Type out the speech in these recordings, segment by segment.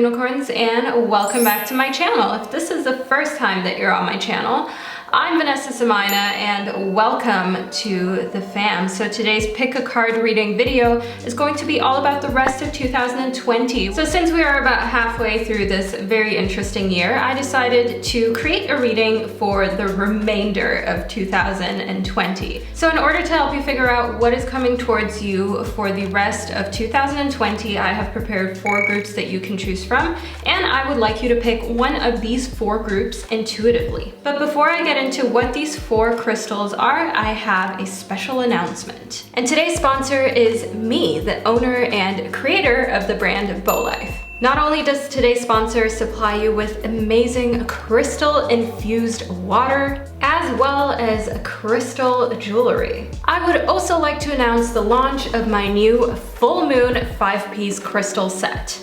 unicorns, and welcome back to my channel. If this is the first time that you're on my channel, I'm Vanessa and I, and welcome to the fam. So today's pick a card reading video is going to be all about the rest of 2020. So since we are about halfway through this very interesting year, I decided to create a reading for the remainder of 2020. So in order to help you figure out what is coming towards you for the rest of 2020, I have prepared 4 groups that you can choose from, and I would like you to pick one of these 4 groups intuitively. But before I get into what these 4 crystals are, I have a special announcement. And today's sponsor is me, the owner and creator of the brand BoLife. Not only does today's sponsor supply you with amazing crystal-infused water, as well as crystal jewelry, I would also like to announce the launch of my new full moon 5-piece crystal set.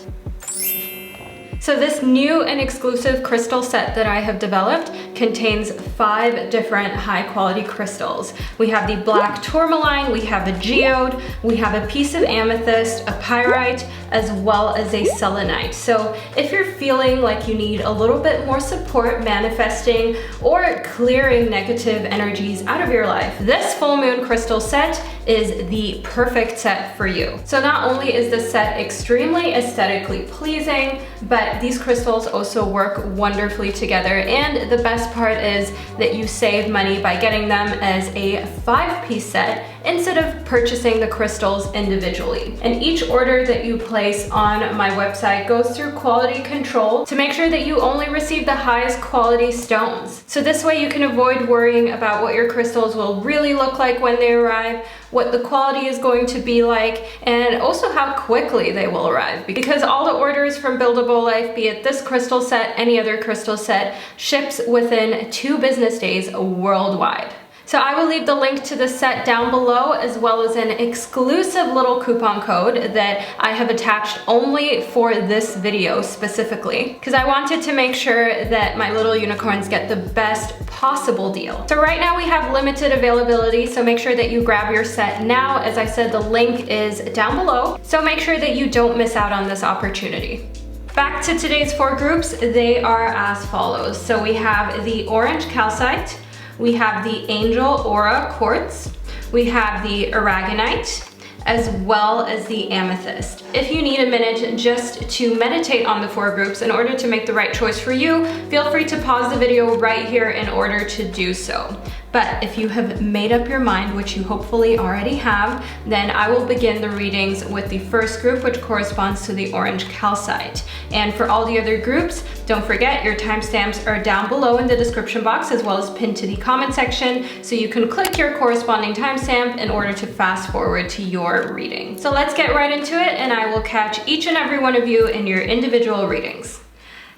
So this new and exclusive crystal set that I have developed contains 5 different high quality crystals. We have the black tourmaline, we have a geode, we have a piece of amethyst, a pyrite, as well as a selenite. So if you're feeling like you need a little bit more support manifesting or clearing negative energies out of your life, this full moon crystal set is the perfect set for you. So not only is this set extremely aesthetically pleasing, but these crystals also work wonderfully together, and the best part is that you save money by getting them as a 5-piece set instead of purchasing the crystals individually. And each order that you place on my website goes through quality control to make sure that you only receive the highest quality stones. So this way you can avoid worrying about what your crystals will really look like when they arrive, what the quality is going to be like, and also how quickly they will arrive. Because all the orders from Buildable Life, be it this crystal set, any other crystal set, ships within 2 business days worldwide. So I will leave the link to the set down below, as well as an exclusive little coupon code that I have attached only for this video specifically, because I wanted to make sure that my little unicorns get the best possible deal. So right now we have limited availability, so make sure that you grab your set now. As I said, the link is down below, so make sure that you don't miss out on this opportunity. Back to today's 4 groups, they are as follows. So we have the orange calcite, we have the angel aura quartz, we have the aragonite, as well as the amethyst. If you need a minute just to meditate on the 4 groups in order to make the right choice for you, feel free to pause the video right here in order to do so. But if you have made up your mind, which you hopefully already have, then I will begin the readings with the first group, which corresponds to the orange calcite. And for all the other groups, don't forget your timestamps are down below in the description box, as well as pinned to the comment section, so you can click your corresponding timestamp in order to fast forward to your reading. So let's get right into it, and I will catch each and every one of you in your individual readings.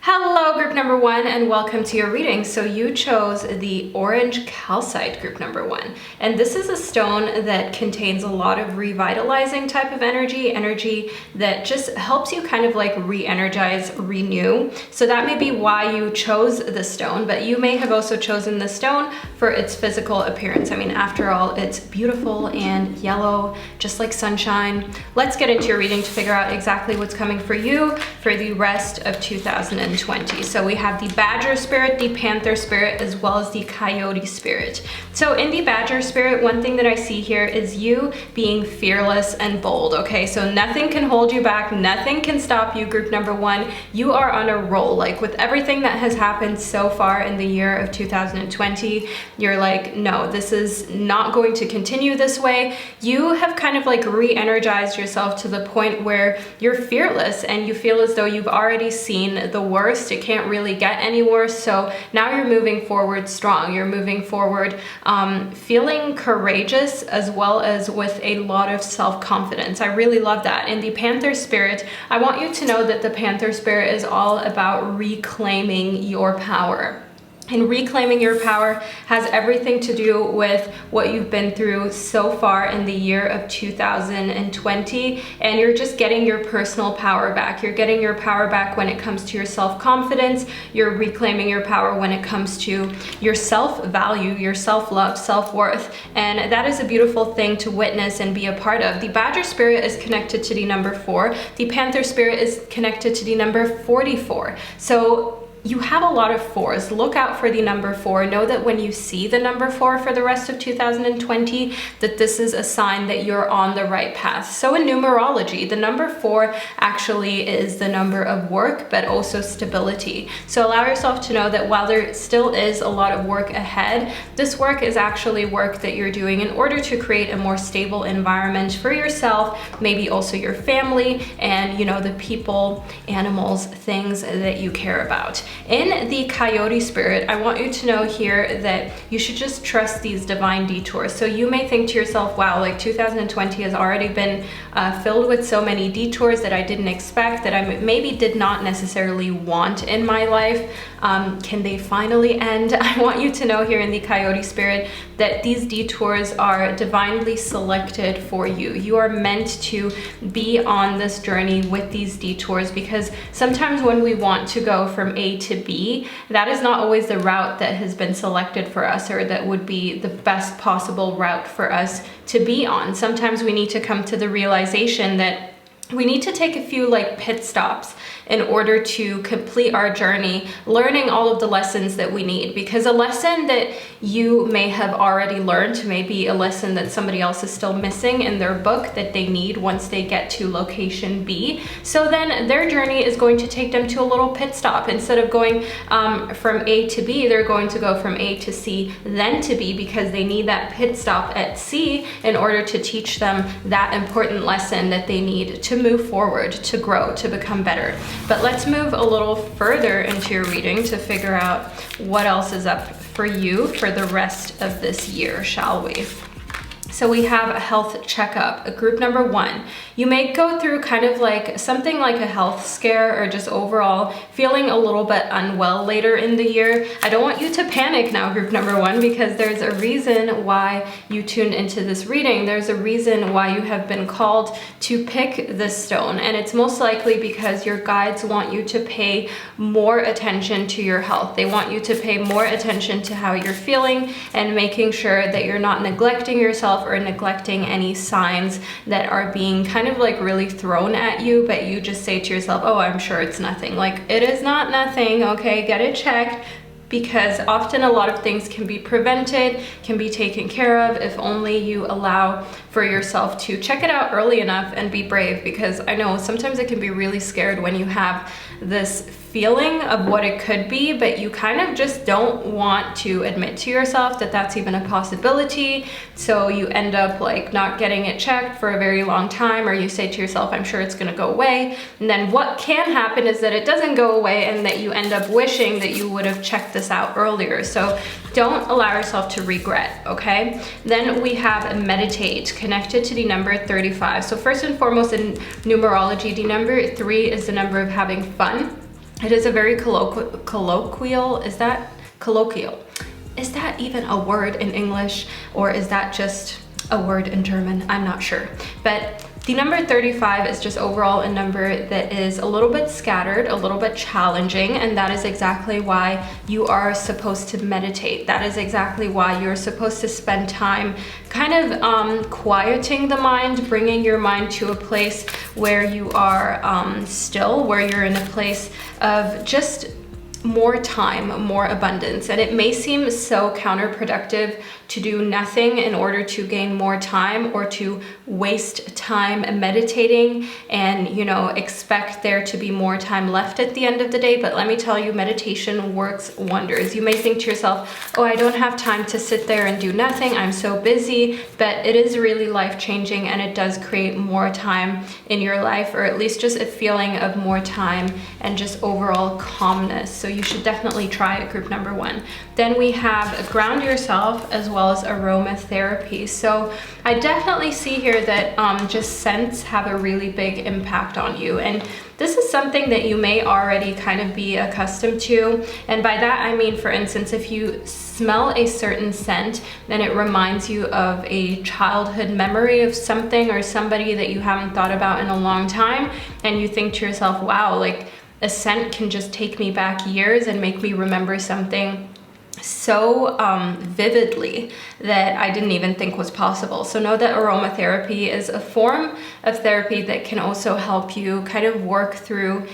Hello, group number 1, and welcome to your reading. So you chose the orange calcite, group number 1. And this is a stone that contains a lot of revitalizing type of energy that just helps you kind of like re-energize, renew. So that may be why you chose the stone, but you may have also chosen the stone for its physical appearance. I mean, after all, it's beautiful and yellow, just like sunshine. Let's get into your reading to figure out exactly what's coming for you for the rest of 2020. So we have the badger spirit, the panther spirit, as well as the coyote spirit. So in the badger spirit, one thing that I see here is you being fearless and bold, okay? So nothing can hold you back, nothing can stop you, group number 1. You are on a roll. Like with everything that has happened so far in the year of 2020, you're like, no, this is not going to continue this way. You have kind of like re-energized yourself to the point where you're fearless and you feel as though you've already seen the worst. It can't really get any worse. So now you're moving forward strong. You're moving forward feeling courageous, as well as with a lot of self-confidence. I really love that. In the panther spirit, I want you to know that the panther spirit is all about reclaiming your power. And reclaiming your power has everything to do with what you've been through so far in the year of 2020. And you're just getting your personal power back. You're getting your power back when it comes to your self-confidence. You're reclaiming your power when it comes to your self-value, your self-love, self-worth. And that is a beautiful thing to witness and be a part of. The Badger spirit is connected to the number 4. The Panther spirit is connected to the number 44. So you have a lot of 4s. Look out for the number 4. Know that when you see the number 4 for the rest of 2020, that this is a sign that you're on the right path. So in numerology, the number 4 actually is the number of work, but also stability. So allow yourself to know that while there still is a lot of work ahead, this work is actually work that you're doing in order to create a more stable environment for yourself, maybe also your family, and the people, animals, things that you care about. In the Coyote spirit, I want you to know here that you should just trust these divine detours. So you may think to yourself, wow, like 2020 has already been filled with so many detours that I didn't expect, that I maybe did not necessarily want in my life. Can they finally end? I want you to know here in the Coyote spirit that these detours are divinely selected for you. You are meant to be on this journey with these detours, because sometimes when we want to go from A to B, that is not always the route that has been selected for us, or that would be the best possible route for us to be on. Sometimes we need to come to the realization that we need to take a few pit stops in order to complete our journey, learning all of the lessons that we need, because a lesson that you may have already learned may be a lesson that somebody else is still missing in their book that they need once they get to location B. So then their journey is going to take them to a little pit stop. Instead of going from A to B, they're going to go from A to C, then to B, because they need that pit stop at C in order to teach them that important lesson that they need to move forward, to grow, to become better. But let's move a little further into your reading to figure out what else is up for you for the rest of this year, shall we? So we have a health checkup, a group number 1. You may go through kind of something like a health scare, or just overall feeling a little bit unwell later in the year. I don't want you to panic now, group number 1, because there's a reason why you tuned into this reading. There's a reason why you have been called to pick this stone, and it's most likely because your guides want you to pay more attention to your health. They want you to pay more attention to how you're feeling, and making sure that you're not neglecting yourself or neglecting any signs that are being kind of really thrown at you, but you just say to yourself, oh, I'm sure it's nothing. It is not nothing, okay, get it checked. Because often a lot of things can be prevented, can be taken care of, if only you allow for yourself to check it out early enough and be brave. Because I know sometimes it can be really scared when you have this feeling of what it could be, but you kind of just don't want to admit to yourself that that's even a possibility. So you end up not getting it checked for a very long time, or you say to yourself, I'm sure it's gonna go away. And then what can happen is that it doesn't go away, and that you end up wishing that you would have checked this out earlier. So don't allow yourself to regret, okay? Then we have meditate, connected to the number 35. So first and foremost in numerology, the number 3 is the number of having fun. It is a very colloquial, is that colloquial? Is that even a word in English, or is that just a word in German? I'm not sure. But the number 35 is just overall a number that is a little bit scattered, a little bit challenging, and that is exactly why you are supposed to meditate. That is exactly why you're supposed to spend time kind of quieting the mind, bringing your mind to a place where you are still, where you're in a place of just more time, more abundance. And it may seem so counterproductive to do nothing in order to gain more time, or to waste time meditating and expect there to be more time left at the end of the day. But let me tell you, meditation works wonders. You may think to yourself, oh, I don't have time to sit there and do nothing, I'm so busy, but it is really life-changing, and it does create more time in your life, or at least just a feeling of more time and just overall calmness. So you should definitely try it, group number 1. Then we have ground yourself as well as aromatherapy. So I definitely see here that just scents have a really big impact on you. And this is something that you may already kind of be accustomed to. And by that, I mean, for instance, if you smell a certain scent, then it reminds you of a childhood memory of something or somebody that you haven't thought about in a long time. And you think to yourself, wow, like a scent can just take me back years and make me remember something so vividly that I didn't even think was possible. So know that aromatherapy is a form of therapy that can also help you kind of work through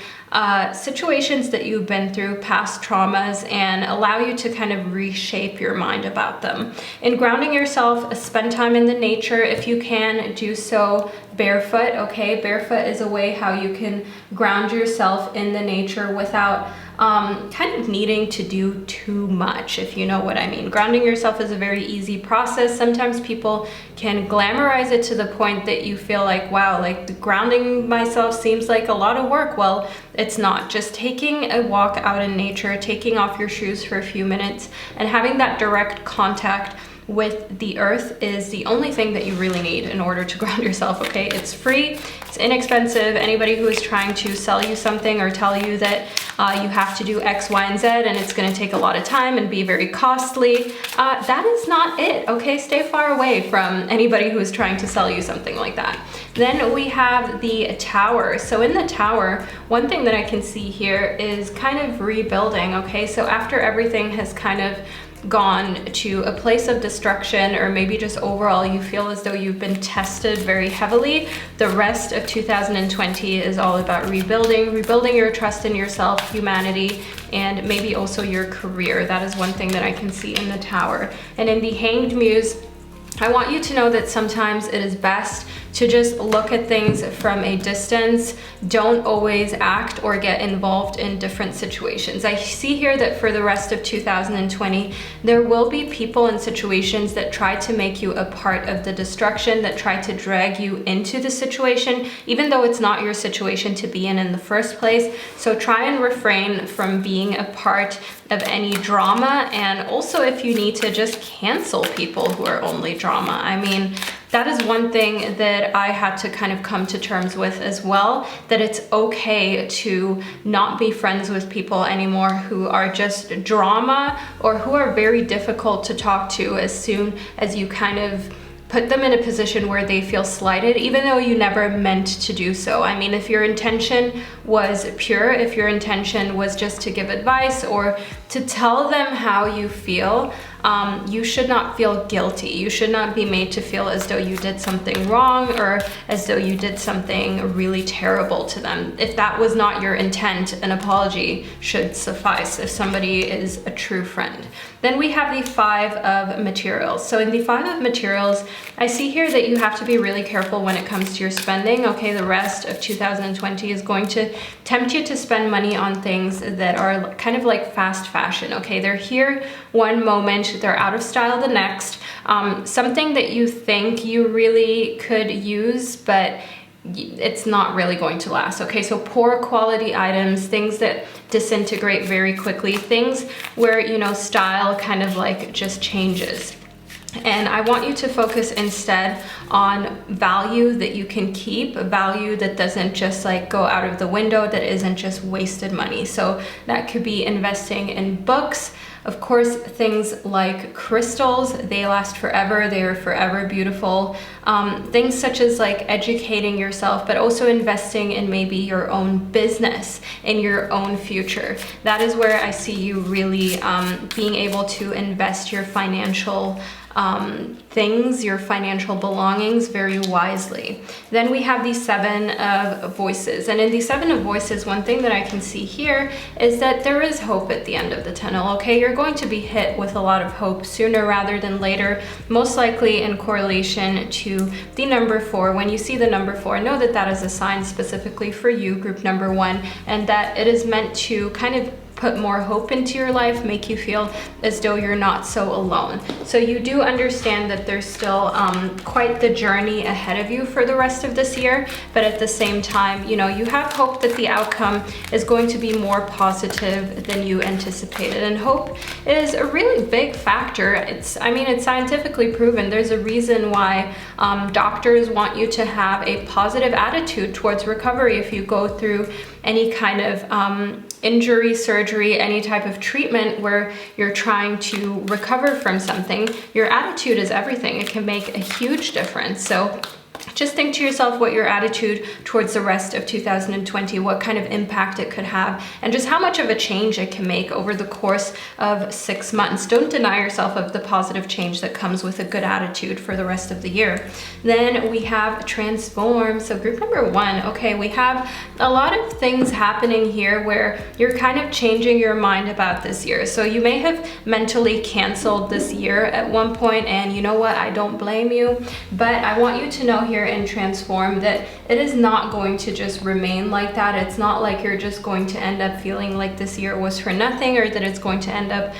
situations that you've been through, past traumas, and allow you to kind of reshape your mind about them. In grounding yourself, spend time in the nature. If you can, do so barefoot, okay? Barefoot is a way how you can ground yourself in the nature without kind of needing to do too much, if you know what I mean. Grounding yourself is a very easy process. Sometimes people can glamorize it to the point that you feel like, wow, like grounding myself seems like a lot of work. Well, it's not. Just taking a walk out in nature, taking off your shoes for a few minutes, and having that direct contact with the earth is the only thing that you really need in order to ground yourself, okay? It's free, it's inexpensive. Anybody who is trying to sell you something or tell you that you have to do X, Y, and Z and it's gonna take a lot of time and be very costly, that is not it, okay? Stay far away from anybody who is trying to sell you something like that. Then we have the tower. So in the tower, one thing that I can see here is kind of rebuilding, okay? So after everything has kind of gone to a place of destruction, or maybe just overall you feel as though you've been tested very heavily, the rest of 2020 is all about rebuilding your trust in yourself, humanity, and maybe also your career. That is one thing that I can see in the tower. And in the Hanged Muse, I want you to know that sometimes it is best to just look at things from a distance. Don't always act or get involved in different situations. I see here that for the rest of 2020, there will be people and situations that try to make you a part of the destruction, that try to drag you into the situation, even though it's not your situation to be in the first place. So try and refrain from being a part of any drama. And also, if you need to, just cancel people who are only drama. I mean, that is one thing that I had to kind of come to terms with as well, that it's okay to not be friends with people anymore who are just drama or who are very difficult to talk to as soon as you kind of put them in a position where they feel slighted, even though you never meant to do so. I mean, if your intention was pure, if your intention was just to give advice or to tell them how you feel, you should not feel guilty. You should not be made to feel as though you did something wrong or as though you did something really terrible to them. If that was not your intent, an apology should suffice if somebody is a true friend. Then we have the 5 of materials. So in the 5 of materials, I see here that you have to be really careful when it comes to your spending. Okay, the rest of 2020 is going to tempt you to spend money on things that are kind of like fast fashion. Okay, they're here one moment, they're out of style the next. Something that you think you really could use, but it's not really going to last. Okay, so poor quality items, things that disintegrate very quickly, things where, you know, style kind of like just changes. And I want you to focus instead on value that you can keep, value that doesn't just like go out of the window, that isn't just wasted money. So that could be investing in books. Of course, things like crystals, they last forever, they are forever beautiful. Things such as like educating yourself, but also investing in maybe your own business, in your own future. That is where I see you really being able to invest your financial things, your financial belongings very wisely. Then we have the 7 of voices. And in the 7 of voices, one thing that I can see here is that there is hope at the end of the tunnel, okay? You're going to be hit with a lot of hope sooner rather than later, most likely in correlation to the number 4. When you see the number 4, know that that is a sign specifically for you, group number 1, and that it is meant to kind of put more hope into your life, make you feel as though you're not so alone. So you do understand that there's still quite the journey ahead of you for the rest of this year, but at the same time, you know, you have hope that the outcome is going to be more positive than you anticipated. And hope is a really big factor. I mean, it's scientifically proven. There's a reason why doctors want you to have a positive attitude towards recovery. If you go through any kind of injury, surgery, any type of treatment where you're trying to recover from something, your attitude is everything. It can make a huge difference. So just think to yourself what your attitude towards the rest of 2020, what kind of impact it could have, and just how much of a change it can make over the course of 6 months. Don't deny yourself of the positive change that comes with a good attitude for the rest of the year. Then we have transform. So group number 1, okay, we have a lot of things happening here where you're kind of changing your mind about this year. So you may have mentally canceled this year at one point, and you know what, I don't blame you, but I want you to know here in transform that it is not going to just remain like that. It's not like you're just going to end up feeling like this year was for nothing, or that it's going to end up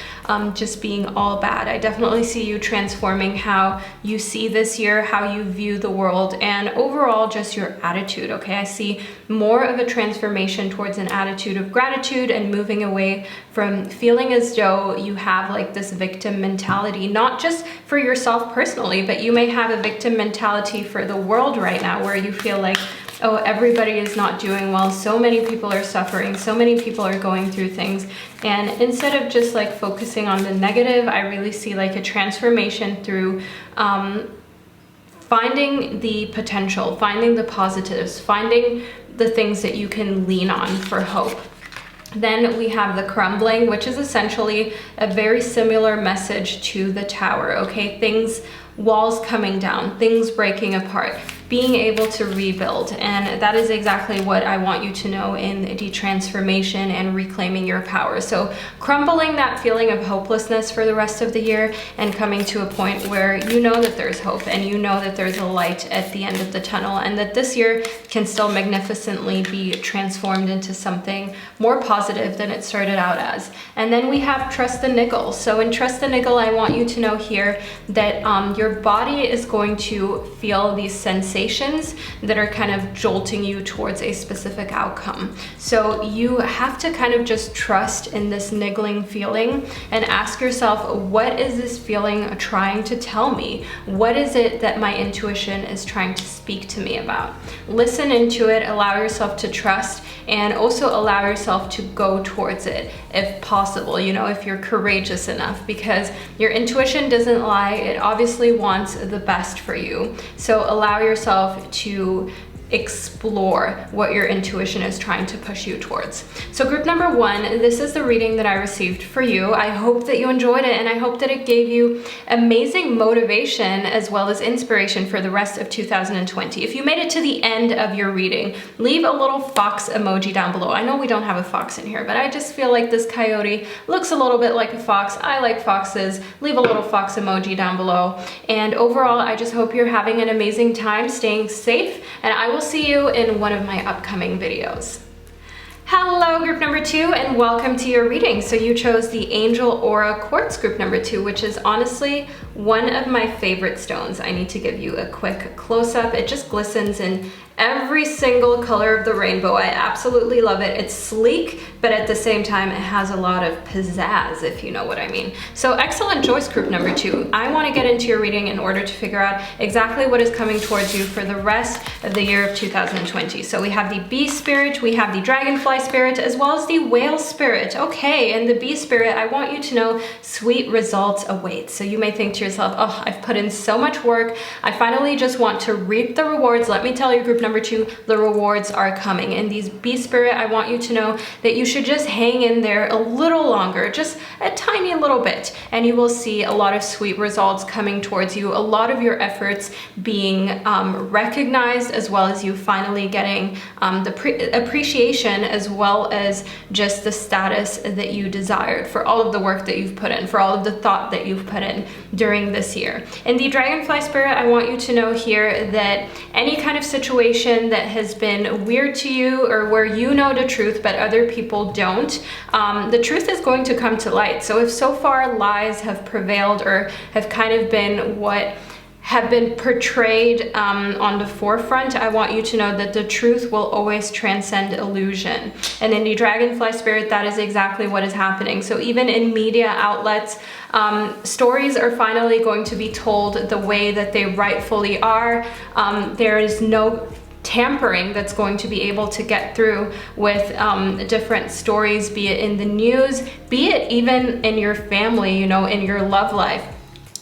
just being all bad. I definitely see you transforming how you see this year, how you view the world, and overall just your attitude, okay? I see more of a transformation towards an attitude of gratitude and moving away from feeling as though you have like this victim mentality, not just for yourself personally, but you may have a victim mentality for the world right now, where you feel like, oh, everybody is not doing well, so many people are suffering, so many people are going through things. And instead of just like focusing on the negative, I really see like a transformation through finding the potential, finding the positives, finding the things that you can lean on for hope. Then we have the crumbling, which is essentially a very similar message to the tower, okay? Things, walls coming down, things breaking apart, being able to rebuild. And that is exactly what I want you to know in the transformation and reclaiming your power. So crumbling that feeling of hopelessness for the rest of the year and coming to a point where you know that there's hope and you know that there's a light at the end of the tunnel, and that this year can still magnificently be transformed into something more positive than it started out as. And then we have trust the niggle. So in trust the niggle, I want you to know here that your body is going to feel these sensations that are kind of jolting you towards a specific outcome. So you have to kind of just trust in this niggling feeling and ask yourself, what is this feeling trying to tell me? What is it that my intuition is trying to speak to me about? Listen into it, allow yourself to trust, and also allow yourself to go towards it if possible, you know, if you're courageous enough, because your intuition doesn't lie. It obviously wants the best for you. So allow yourself to explore what your intuition is trying to push you towards. So group number 1, this is the reading that I received for you. I hope that you enjoyed it, and I hope that it gave you amazing motivation as well as inspiration for the rest of 2020. If you made it to the end of your reading, leave a little fox emoji down below. I know we don't have a fox in here, but I just feel like this coyote looks a little bit like a fox. I like foxes. Leave a little fox emoji down below. And overall, I just hope you're having an amazing time, staying safe, and I will see you in one of my upcoming videos. Hello, group number 2, and welcome to your reading. So you chose the Angel Aura Quartz group number 2, which is honestly one of my favorite stones. I need to give you a quick close-up. It just glistens in every single color of the rainbow. I absolutely love it. It's sleek, but at the same time, it has a lot of pizzazz, if you know what I mean. So excellent choice, group number 2. I want to get into your reading in order to figure out exactly what is coming towards you for the rest of the year of 2020. So we have the bee spirit, we have the dragonfly spirit, as well as the whale spirit. Okay, and the bee spirit, I want you to know sweet results await. So you may think to yourself, oh, I've put in so much work. I finally just want to reap the rewards. Let me tell you, group number 2, the rewards are coming. And these bee spirit, I want you to know that you should just hang in there a little longer, just a tiny little bit, and you will see a lot of sweet results coming towards you, a lot of your efforts being recognized, as well as you finally getting the appreciation, as well as just the status that you desired for all of the work that you've put in, for all of the thought that you've put in during this year. In the dragonfly spirit, I want you to know here that any kind of situation situation that has been weird to you, or where you know the truth but other people don't, the truth is going to come to light. So if so far lies have prevailed or have kind of been what have been portrayed on the forefront, I want you to know that the truth will always transcend illusion. And in the Dragonfly Spirit, that is exactly what is happening. So even in media outlets, stories are finally going to be told the way that they rightfully are. There is no tampering that's going to be able to get through with different stories, be it in the news, be it even in your family, you know, in your love life.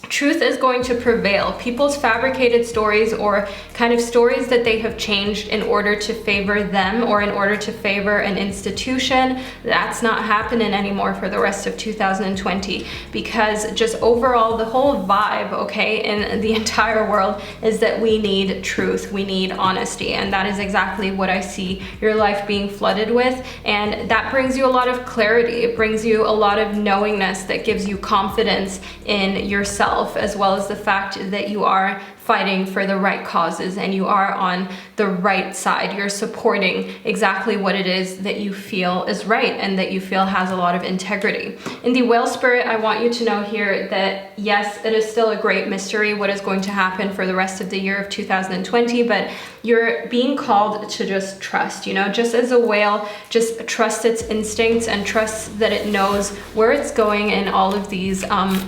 Truth is going to prevail. People's fabricated stories, or kind of stories that they have changed in order to favor them or in order to favor an institution, that's not happening anymore for the rest of 2020, because just overall the whole vibe, okay, in the entire world is that we need truth, we need honesty, and that is exactly what I see your life being flooded with. And that brings you a lot of clarity. It brings you a lot of knowingness that gives you confidence in yourself, as well as the fact that you are fighting for the right causes and you are on the right side. You're supporting exactly what it is that you feel is right and that you feel has a lot of integrity. In the Whale Spirit, I want you to know here that yes, it is still a great mystery what is going to happen for the rest of the year of 2020, but you're being called to just trust, you know, just as a whale, just trust its instincts and trust that it knows where it's going in all of these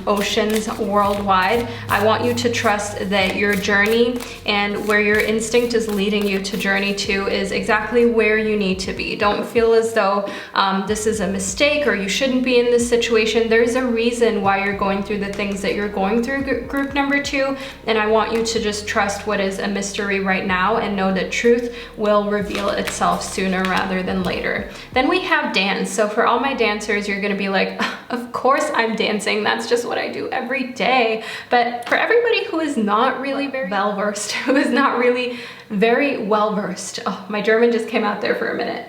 oceans worldwide. I want you to trust that your journey and where your instinct is leading you to journey to is exactly where you need to be. Don't feel as though this is a mistake or you shouldn't be in this situation. There's a reason why you're going through the things that you're going through, group number 2, and I want you to just trust what is a mystery right now and know that truth will reveal itself sooner rather than later. Then we have dance. So for all my dancers, you're gonna be like, of course I'm dancing, that's just what I do every day. But for everybody who is not really very well-versed, who is not really very well-versed, oh, my German just came out there for a minute.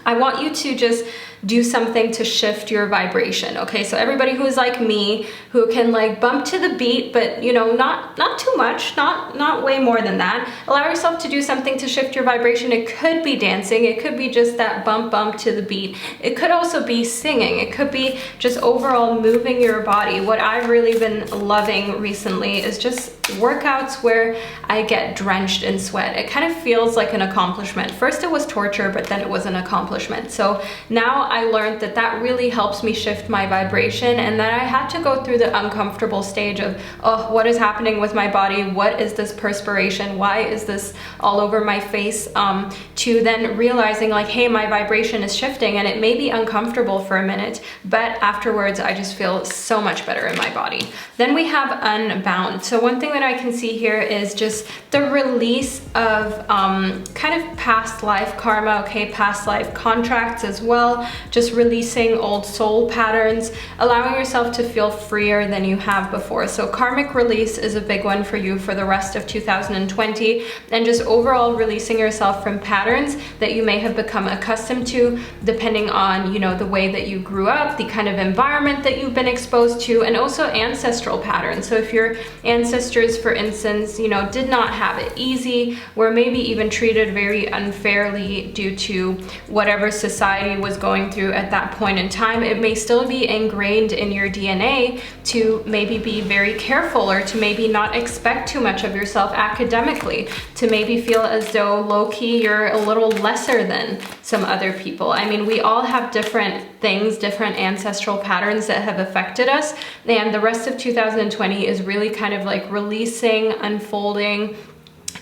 I want you to just do something to shift your vibration, okay? So everybody who's like me, who can like bump to the beat, but you know, not too much, not way more than that. Allow yourself to do something to shift your vibration. It could be dancing, it could be just that bump to the beat. It could also be singing. It could be just overall moving your body. What I've really been loving recently is just workouts where I get drenched in sweat. It kind of feels like an accomplishment. First it was torture, but then it was an accomplishment. So now I learned that that really helps me shift my vibration, and that I had to go through the uncomfortable stage of, oh, what is happening with my body? What is this perspiration? Why is this all over my face? To then realizing like, hey, my vibration is shifting, and it may be uncomfortable for a minute, but afterwards I just feel so much better in my body. Then we have unbound. So one thing that I can see here is just the release of kind of past life karma, okay, past life contracts as well. Just releasing old soul patterns, allowing yourself to feel freer than you have before. So karmic release is a big one for you for the rest of 2020, and just overall releasing yourself from patterns that you may have become accustomed to, depending on, you know, the way that you grew up, the kind of environment that you've been exposed to, and also ancestral patterns. So if your ancestors, for instance, you know, did not have it easy, were maybe even treated very unfairly due to whatever society was going through at that point in time, it may still be ingrained in your DNA to maybe be very careful, or to maybe not expect too much of yourself academically, to maybe feel as though low-key you're a little lesser than some other people. I mean, we all have different things, different ancestral patterns that have affected us, and the rest of 2020 is really kind of like releasing, unfolding,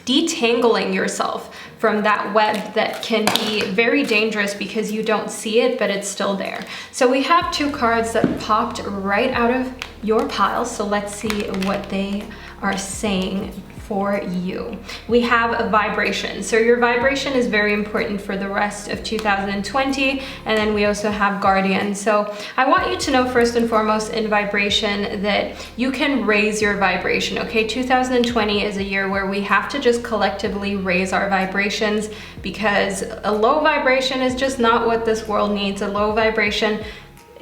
detangling yourself from that web that can be very dangerous because you don't see it, but it's still there. So we have 2 cards that popped right out of your pile. So let's see what they are saying for you. We have a vibration. So your vibration is very important for the rest of 2020. And then we also have guardian. So I want you to know first and foremost in vibration that you can raise your vibration, okay? 2020 is a year where we have to just collectively raise our vibrations, because a low vibration is just not what this world needs. A low vibration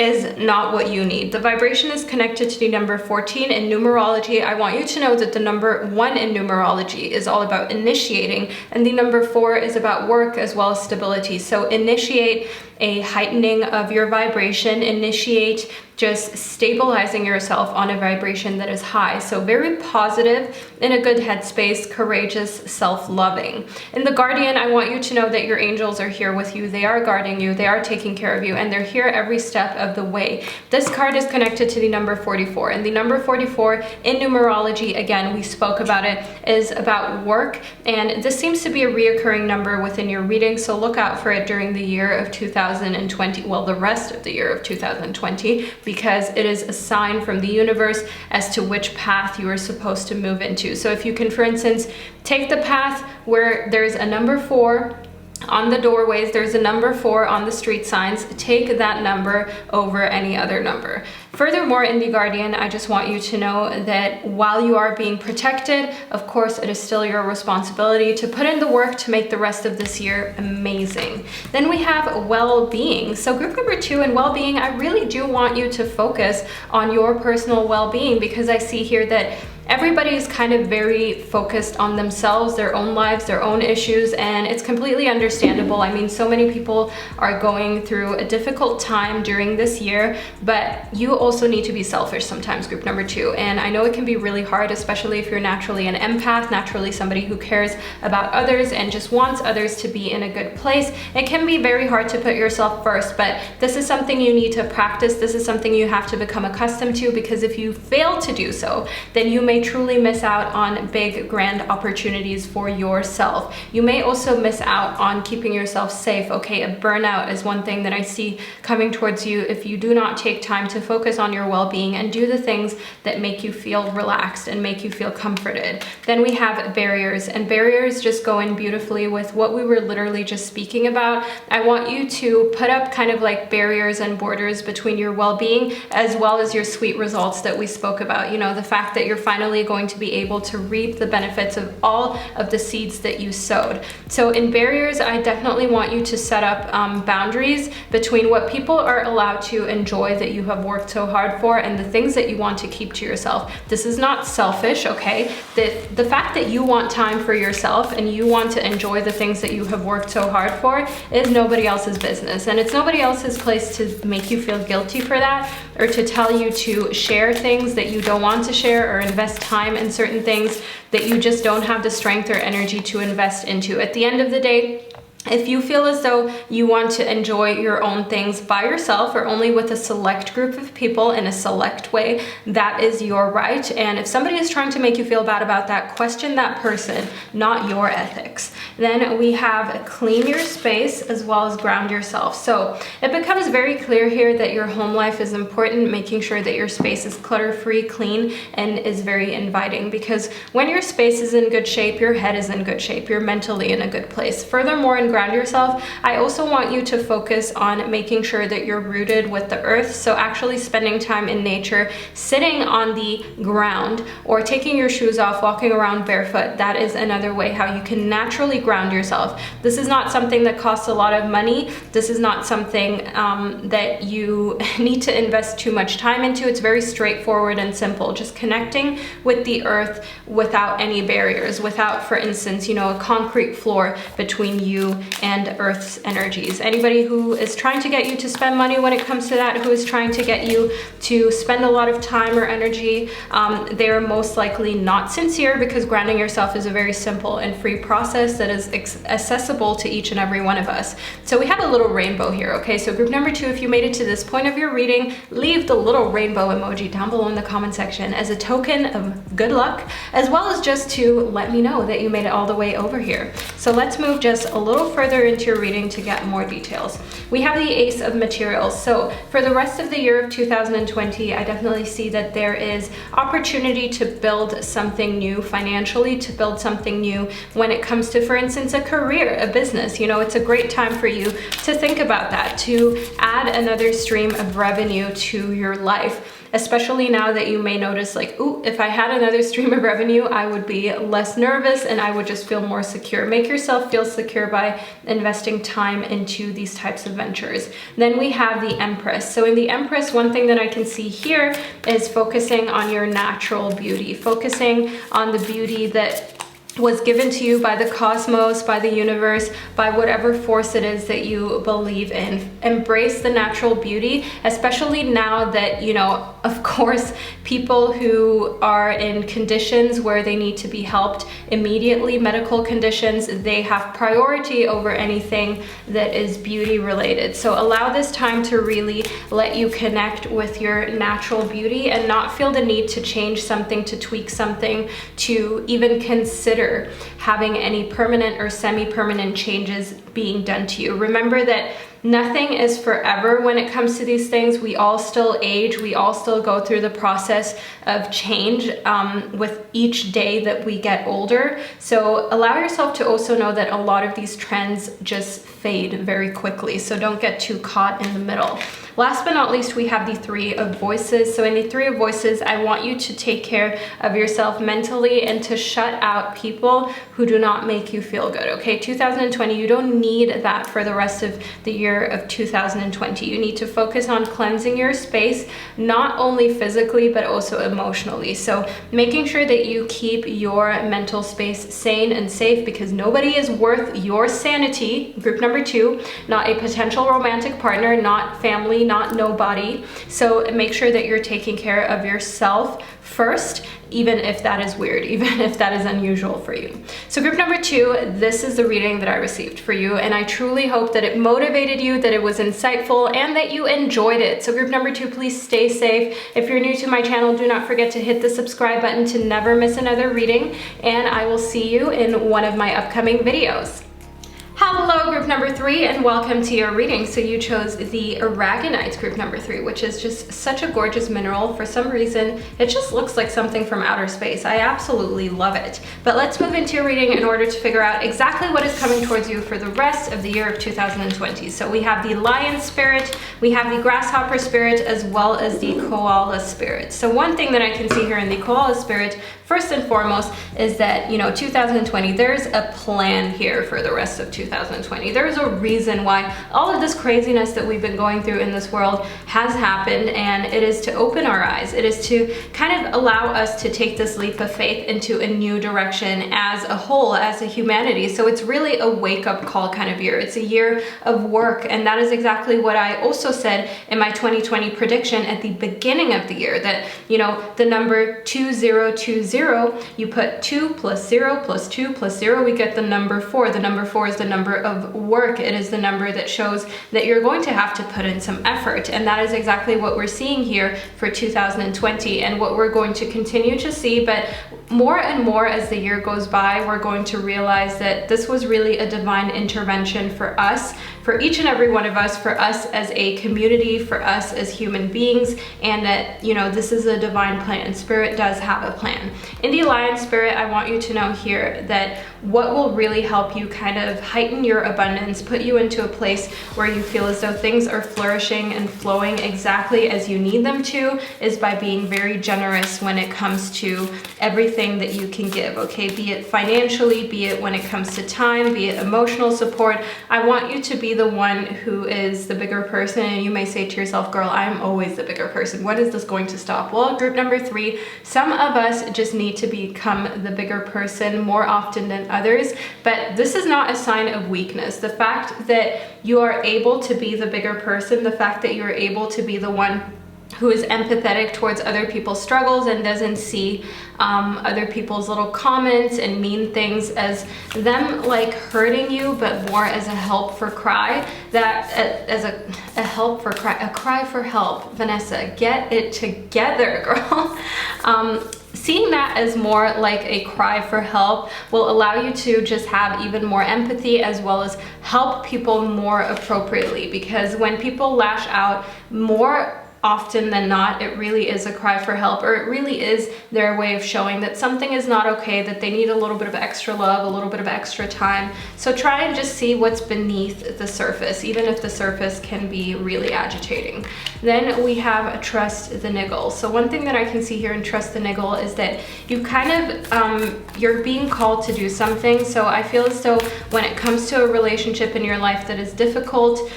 is not what you need. The vibration is connected to the number 14 in numerology. I want you to know that the number 1 in numerology is all about initiating, and the number 4 is about work as well as stability. So initiate a heightening of your vibration, initiate just stabilizing yourself on a vibration that is high. So very positive, in a good headspace, courageous, self-loving. In the Guardian, I want you to know that your angels are here with you. They are guarding you, they are taking care of you, and they're here every step of the way. This card is connected to the number 44, and the number 44 in numerology, again, we spoke about it, is about work, and this seems to be a reoccurring number within your reading, so look out for it during the year of 2020, well, the rest of the year of 2020, because it is a sign from the universe as to which path you are supposed to move into. So if you can, for instance, take the path where there's a number 4 on the doorways, there's a number 4 on the street signs, take that number over any other number. Furthermore, in the Guardian, I just want you to know that while you are being protected, of course, it is still your responsibility to put in the work to make the rest of this year amazing. Then we have well-being. So group number 2 in well-being, I really do want you to focus on your personal well-being, because I see here that everybody is kind of very focused on themselves, their own lives, their own issues, and it's completely understandable. I mean, so many people are going through a difficult time during this year, but you also need to be selfish sometimes, group number 2. And I know it can be really hard, especially if you're naturally an empath, naturally somebody who cares about others and just wants others to be in a good place. It can be very hard to put yourself first, but this is something you need to practice. This is something you have to become accustomed to, because if you fail to do so, then you may truly miss out on big, grand opportunities for yourself. You may also miss out on keeping yourself safe. Okay, a burnout is one thing that I see coming towards you if you do not take time to focus on your well-being and do the things that make you feel relaxed and make you feel comforted. Then we have barriers, and barriers just go in beautifully with what we were literally just speaking about. I want you to put up kind of like barriers and borders between your well-being as well as your sweet results that we spoke about. You know, the fact that you're finally going to be able to reap the benefits of all of the seeds that you sowed. So in barriers, I definitely want you to set up boundaries between what people are allowed to enjoy that you have worked so hard for and the things that you want to keep to yourself. This is not selfish, okay? The fact that you want time for yourself and you want to enjoy the things that you have worked so hard for is nobody else's business, and it's nobody else's place to make you feel guilty for that or to tell you to share things that you don't want to share or invest time in certain things that you just don't have the strength or energy to invest into. At the end of the day, if you feel as though you want to enjoy your own things by yourself or only with a select group of people in a select way, that is your right. And if somebody is trying to make you feel bad about that, question that person, not your ethics. Then we have clean your space as well as ground yourself. So it becomes very clear here that your home life is important, making sure that your space is clutter-free, clean, and is very inviting, because when your space is in good shape, your head is in good shape, you're mentally in a good place. Furthermore, in ground yourself, I also want you to focus on making sure that you're rooted with the earth. So actually spending time in nature, sitting on the ground or taking your shoes off, walking around barefoot, that is another way how you can naturally ground yourself. This is not something that costs a lot of money. This is not something that you need to invest too much time into. It's very straightforward and simple, just connecting with the earth without any barriers, without, for instance, you know, a concrete floor between you and Earth's energies. Anybody who is trying to get you to spend money when it comes to that, who is trying to get you to spend a lot of time or energy, they're most likely not sincere, because grounding yourself is a very simple and free process that is accessible to each and every one of us. So we have a little rainbow here, okay? So group number 2, if you made it to this point of your reading, leave the little rainbow emoji down below in the comment section as a token of good luck, as well as just to let me know that you made it all the way over here. So let's move just a little further into your reading to get more details. We have the Ace of Materials. So for the rest of the year of 2020, I definitely see that there is opportunity to build something new financially, to build something new when it comes to, for instance, a career, a business. You know, it's a great time for you to think about that, to add another stream of revenue to your life. especially now that you may notice like, ooh, if I had another stream of revenue, I would be less nervous and I would just feel more secure. Make yourself feel secure by investing time into these types of ventures. Then we have the Empress. So in the Empress, one thing that I can see here is focusing on your natural beauty, focusing on the beauty that was given to you by the cosmos, by the universe, by whatever force it is that you believe in. Embrace the natural beauty, especially now that, you know, of course, people who are in conditions where they need to be helped immediately, medical conditions, they have priority over anything that is beauty related. So allow this time to really let you connect with your natural beauty and not feel the need to change something, to tweak something, to even consider having any permanent or semi-permanent changes being done to you. Remember that nothing is forever when it comes to these things. We all still age. We all still go through the process of change with each day that we get older. So allow yourself to also know that a lot of these trends just fade very quickly. So don't get too caught in the middle. Last but not least, we have the Three of Voices. So in the Three of Voices, I want you to take care of yourself mentally and to shut out people who do not make you feel good, okay? 2020, you don't need that for the rest of the year of 2020. You need to focus on cleansing your space, not only physically, but also emotionally. So making sure that you keep your mental space sane and safe, because nobody is worth your sanity. Group number 2, not a potential romantic partner, not family, not nobody. So make sure that you're taking care of yourself first, even if that is weird, even if that is unusual for you. So group number 2, this is the reading that I received for you, and I truly hope that it motivated you, that it was insightful, and that you enjoyed it. So group number 2, please stay safe. If you're new to my channel, do not forget to hit the subscribe button to never miss another reading, and I will see you in one of my upcoming videos. Hello, group number 3, and welcome to your reading. So you chose the Aragonite, group number 3, which is just such a gorgeous mineral. For some reason, it just looks like something from outer space. I absolutely love it. But let's move into your reading in order to figure out exactly what is coming towards you for the rest of the year of 2020. So we have the Lion Spirit, we have the Grasshopper Spirit, as well as the Koala Spirit. So one thing that I can see here in the Koala Spirit, first and foremost, is that, you know, 2020, there's a plan here for the rest of 2020. There's a reason why all of this craziness that we've been going through in this world has happened, and it is to open our eyes. It is to kind of allow us to take this leap of faith into a new direction as a whole, as a humanity. So it's really a wake-up call kind of year. It's a year of work, and that is exactly what I also said in my 2020 prediction at the beginning of the year, that, you know, the number 2020, you put 2 plus 0 plus 2 plus 0, we get the number 4. The number 4 is the number of work. It is the number that shows that you're going to have to put in some effort, and that is exactly what we're seeing here for 2020 and what we're going to continue to see. But more and more as the year goes by, we're going to realize that this was really a divine intervention for us, for each and every one of us, for us as a community, for us as human beings, and that, you know, this is a divine plan. Spirit does have a plan. In the Lion Spirit, I want you to know here that what will really help you kind of heighten your abundance, put you into a place where you feel as though things are flourishing and flowing exactly as you need them to, is by being very generous when it comes to everything that you can give, okay? Be it financially, be it when it comes to time, be it emotional support. I want you to be the one who is the bigger person, and you may say to yourself, girl, I'm always the bigger person. When is this going to stop? Well, group number 3, some of us just need to become the bigger person more often than others, but this is not a sign of weakness. The fact that you are able to be the bigger person, the fact that you're able to be the one who is empathetic towards other people's struggles and doesn't see other people's little comments and mean things as them like hurting you, but more as a help for cry, that as a help for cry, a cry for help. Vanessa, get it together, girl. Seeing that as more like a cry for help will allow you to just have even more empathy, as well as help people more appropriately, because when people lash out more often than not, it really is a cry for help, or it really is their way of showing that something is not okay, that they need a little bit of extra love, a little bit of extra time. So try and just see what's beneath the surface, even if the surface can be really agitating. Then we have trust the niggle. So one thing that I can see here in trust the niggle is that you kind of, you're being called to do something. So I feel as though when it comes to a relationship in your life that is difficult,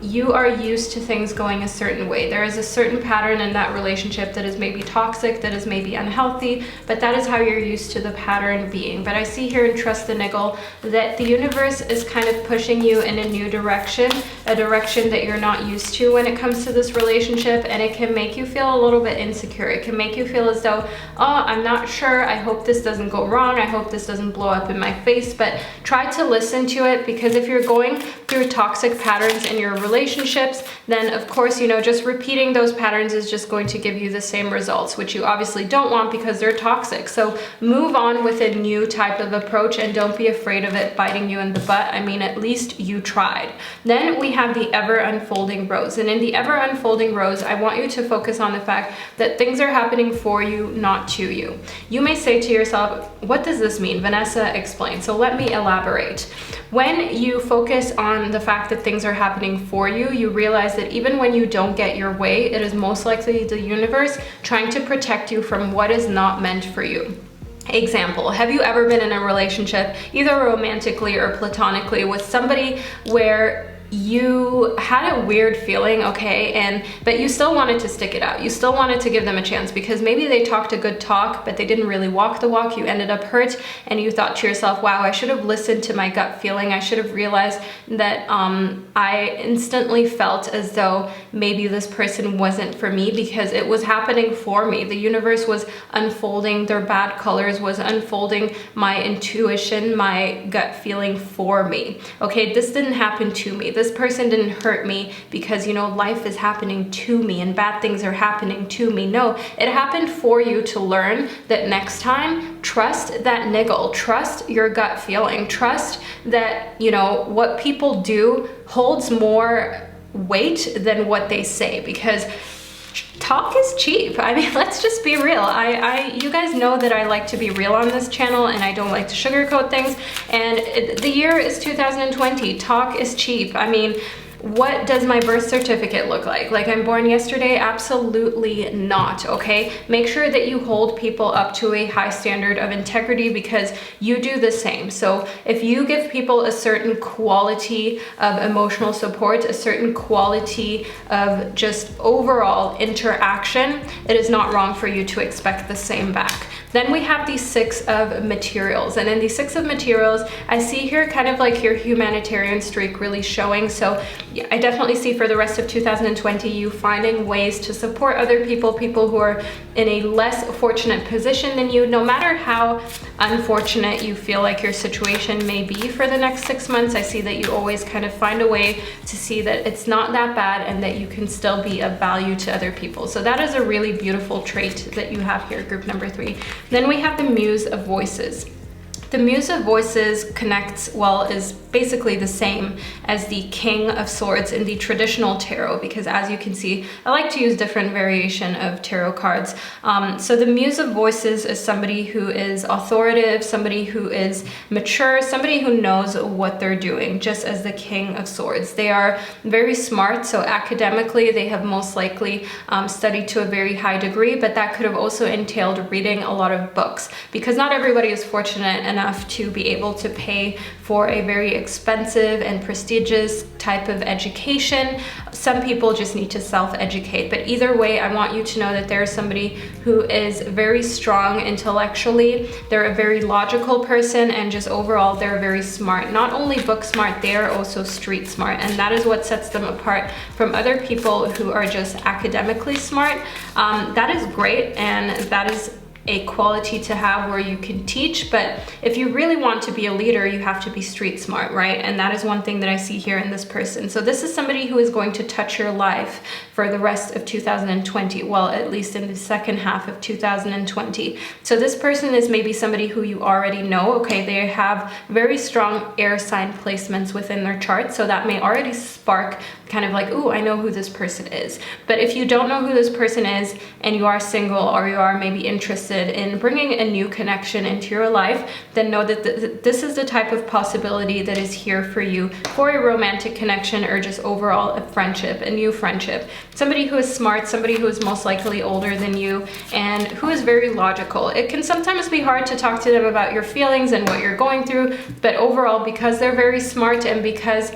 you are used to things going a certain way. There is a certain pattern in that relationship that is maybe toxic, that is maybe unhealthy, but that is how you're used to the pattern being. But I see here in Trust the Niggle that the universe is kind of pushing you in a new direction, a direction that you're not used to when it comes to this relationship, and it can make you feel a little bit insecure. It can make you feel as though, oh, I'm not sure, I hope this doesn't go wrong, I hope this doesn't blow up in my face. But try to listen to it, because if you're going through toxic patterns in your relationships, then of course, you know, just repeating those patterns is just going to give you the same results, which you obviously don't want because they're toxic. So move on with a new type of approach, and don't be afraid of it biting you in the butt. I mean, at least you tried. Then we have the ever unfolding rose. And in the ever unfolding rose, I want you to focus on the fact that things are happening for you, not to you. You may say to yourself, what does this mean? Vanessa, explain. So let me elaborate. When you focus on the fact that things are happening for you, you realize that even when you don't get your way, it is most likely the universe trying to protect you from what is not meant for you. Example, have you ever been in a relationship, either romantically or platonically, with somebody where you had a weird feeling, okay, but you still wanted to stick it out, you still wanted to give them a chance because maybe they talked a good talk but they didn't really walk the walk, you ended up hurt, and you thought to yourself, wow, I should have listened to my gut feeling, I should have realized that I instantly felt as though maybe this person wasn't for me because it was happening for me. The universe was unfolding their bad colors, was unfolding my intuition, my gut feeling for me. Okay, this didn't happen to me. This person didn't hurt me because, you know, life is happening to me and bad things are happening to me. No, it happened for you to learn that next time, trust that niggle, trust your gut feeling, trust that, you know, what people do holds more weight than what they say, because talk is cheap. I mean, let's just be real. You guys know that I like to be real on this channel and I don't like to sugarcoat things. And the year is 2020. Talk is cheap. I mean, what does my birth certificate look like? Like I'm born yesterday? Absolutely not, okay? Make sure that you hold people up to a high standard of integrity, because you do the same. So if you give people a certain quality of emotional support, a certain quality of just overall interaction, it is not wrong for you to expect the same back. Then we have the Six of Materials. And in the Six of Materials, I see here kind of like your humanitarian streak really showing. So yeah, I definitely see for the rest of 2020 you finding ways to support other people, people who are in a less fortunate position than you. No matter how unfortunate you feel like your situation may be for the next 6 months, I see that you always kind of find a way to see that it's not that bad and that you can still be of value to other people. So that is a really beautiful trait that you have here, group number 3. Then we have the Muse of Voices. The Muse of Voices connects, well, is basically the same as the King of Swords in the traditional tarot, because as you can see, I like to use different variation of tarot cards. So the Muse of Voices is somebody who is authoritative, somebody who is mature, somebody who knows what they're doing, just as the King of Swords. They are very smart, so academically they have most likely studied to a very high degree, but that could have also entailed reading a lot of books, because not everybody is fortunate enough to be able to pay for a very expensive and prestigious type of education. Some people just need to self-educate, but either way, I want you to know that there's somebody who is very strong intellectually, they're a very logical person, and just overall they're very smart. Not only book smart, they are also street smart, and that is what sets them apart from other people who are just academically smart. That is great, and that is a quality to have where you can teach, but if you really want to be a leader, you have to be street smart, right? And that is one thing that I see here in this person. So this is somebody who is going to touch your life for the rest of 2020, well, at least in the second half of 2020. So this person is maybe somebody who you already know. Okay, they have very strong air sign placements within their chart, so that may already spark kind of like, ooh, I know who this person is. But if you don't know who this person is and you are single, or you are maybe interested in bringing a new connection into your life, then know that this is the type of possibility that is here for you for a romantic connection, or just overall a friendship, a new friendship. Somebody who is smart, somebody who is most likely older than you, and who is very logical. It can sometimes be hard to talk to them about your feelings and what you're going through, but overall, because they're very smart and because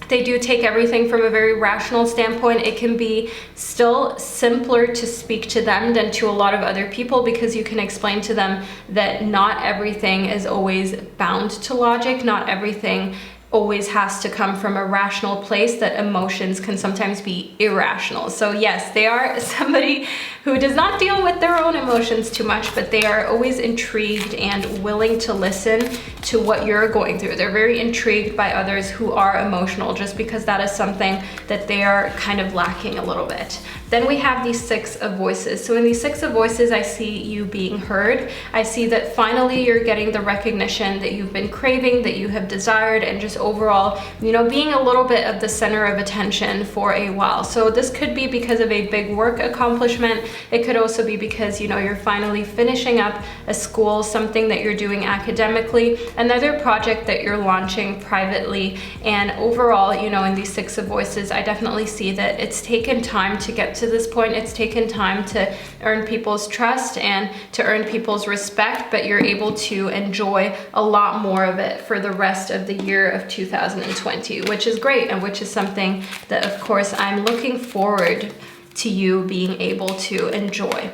they do take everything from a very rational standpoint, it can be still simpler to speak to them than to a lot of other people, because you can explain to them that not everything is always bound to logic, not everything always has to come from a rational place, that emotions can sometimes be irrational. So yes, they are somebody who does not deal with their own emotions too much, but they are always intrigued and willing to listen to what you're going through. They're very intrigued by others who are emotional, just because that is something that they are kind of lacking a little bit. Then we have the Six of Voices. So in the Six of Voices, I see you being heard. I see that finally you're getting the recognition that you've been craving, that you have desired, and just overall, you know, being a little bit of the center of attention for a while. So this could be because of a big work accomplishment. It could also be because, you know, you're finally finishing up a school, something that you're doing academically, another project that you're launching privately. And overall, you know, in these Six of Voices, I definitely see that it's taken time to get to this point. It's taken time to earn people's trust and to earn people's respect, but you're able to enjoy a lot more of it for the rest of the year of 2020, which is great, and which is something that, of course, I'm looking forward to you being able to enjoy.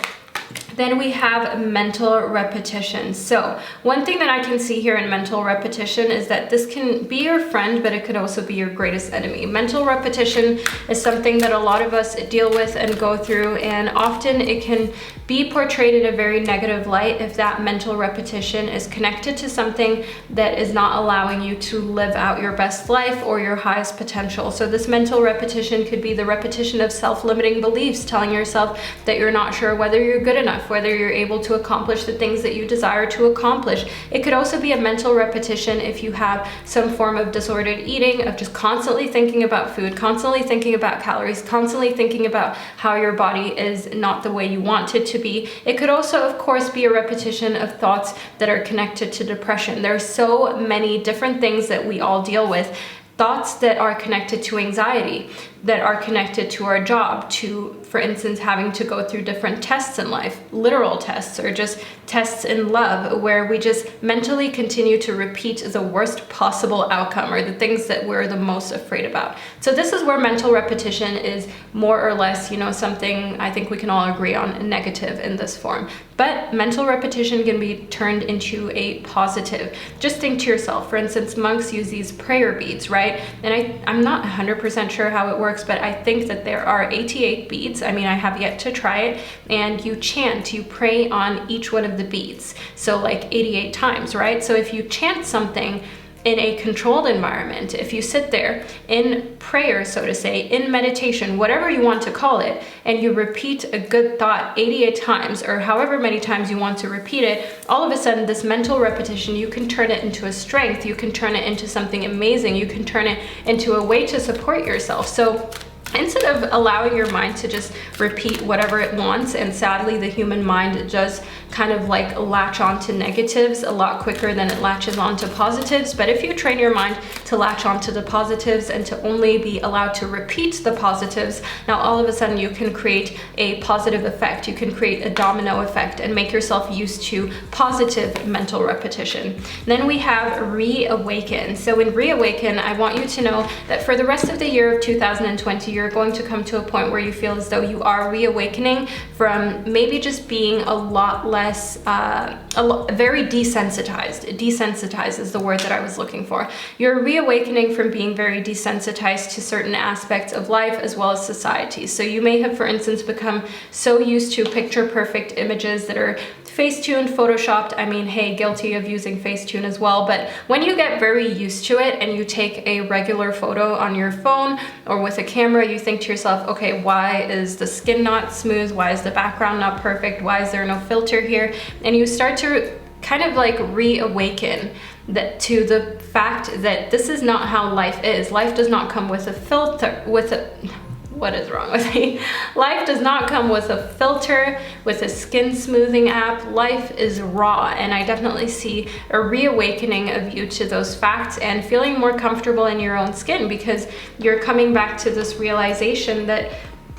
Then we have mental repetition. So one thing that I can see here in mental repetition is that this can be your friend, but it could also be your greatest enemy. Mental repetition is something that a lot of us deal with and go through, and often it can be portrayed in a very negative light if that mental repetition is connected to something that is not allowing you to live out your best life or your highest potential. So this mental repetition could be the repetition of self-limiting beliefs, telling yourself that you're not sure whether you're good enough, whether you're able to accomplish the things that you desire to accomplish. It could also be a mental repetition if you have some form of disordered eating, of just constantly thinking about food, constantly thinking about calories, constantly thinking about how your body is not the way you want it to be. It could also, of course, be a repetition of thoughts that are connected to depression. There are so many different things that we all deal with. Thoughts that are connected to anxiety, that are connected to our job, to, for instance, having to go through different tests in life, literal tests, or just tests in love, where we just mentally continue to repeat the worst possible outcome, or the things that we're the most afraid about. So this is where mental repetition is more or less, you know, something I think we can all agree on negative in this form. But mental repetition can be turned into a positive. Just think to yourself, for instance, monks use these prayer beads, right? And I'm not 100% sure how it works, but I think that there are 88 beads. I mean, I have yet to try it. And you chant, you pray on each one of the beads. So like 88 times, right? So if you chant something in a controlled environment, if you sit there in prayer, so to say, in meditation, whatever you want to call it, and you repeat a good thought 88 times, or however many times you want to repeat it, all of a sudden this mental repetition, you can turn it into a strength, you can turn it into something amazing, you can turn it into a way to support yourself. So instead of allowing your mind to just repeat whatever it wants, and sadly the human mind does kind of like latch on to negatives a lot quicker than it latches on to positives, but if you train your mind to latch on to the positives and to only be allowed to repeat the positives, now all of a sudden you can create a positive effect, you can create a domino effect and make yourself used to positive mental repetition. Then we have reawaken. So in reawaken, I want you to know that for the rest of the year of 2020, you're going to come to a point where you feel as though you are reawakening from maybe just being a lot less, very desensitized. Desensitized is the word that I was looking for. You're reawakening from being very desensitized to certain aspects of life as well as society. So you may have, for instance, become so used to picture perfect images that are Facetune, photoshopped. I mean, hey, guilty of using Facetune as well, but when you get very used to it and you take a regular photo on your phone or with a camera, you think to yourself, okay, why is the skin not smooth? Why is the background not perfect? Why is there no filter here? And you start to kind of like reawaken that to the fact that this is not how life is. Life does not come with a filter, what is wrong with me? Life does not come with a filter, with a skin smoothing app. Life is raw, and I definitely see a reawakening of you to those facts and feeling more comfortable in your own skin, because you're coming back to this realization that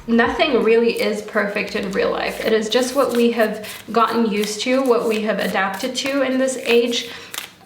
nothing really is perfect in real life. It is just what we have gotten used to, what we have adapted to in this age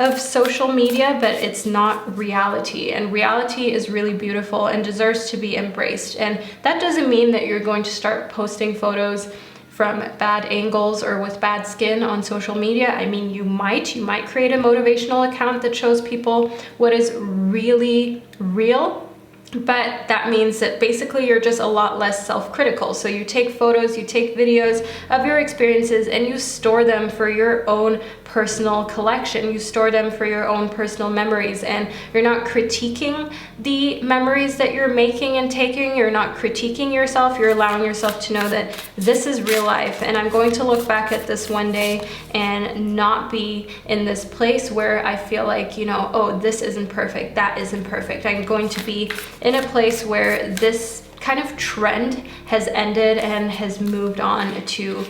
of social media, but it's not reality. And reality is really beautiful and deserves to be embraced. And that doesn't mean that you're going to start posting photos from bad angles or with bad skin on social media. I mean, you might create a motivational account that shows people what is really real. But that means that basically you're just a lot less self-critical. So you take photos, you take videos of your experiences, and you store them for your own personal collection. You store them for your own personal memories, and you're not critiquing the memories that you're making and taking. You're not critiquing yourself. You're allowing yourself to know that this is real life, and I'm going to look back at this one day and not be in this place where I feel like, you know, oh, this isn't perfect, that isn't perfect. I'm going to be in a place where this kind of trend has ended and has moved on to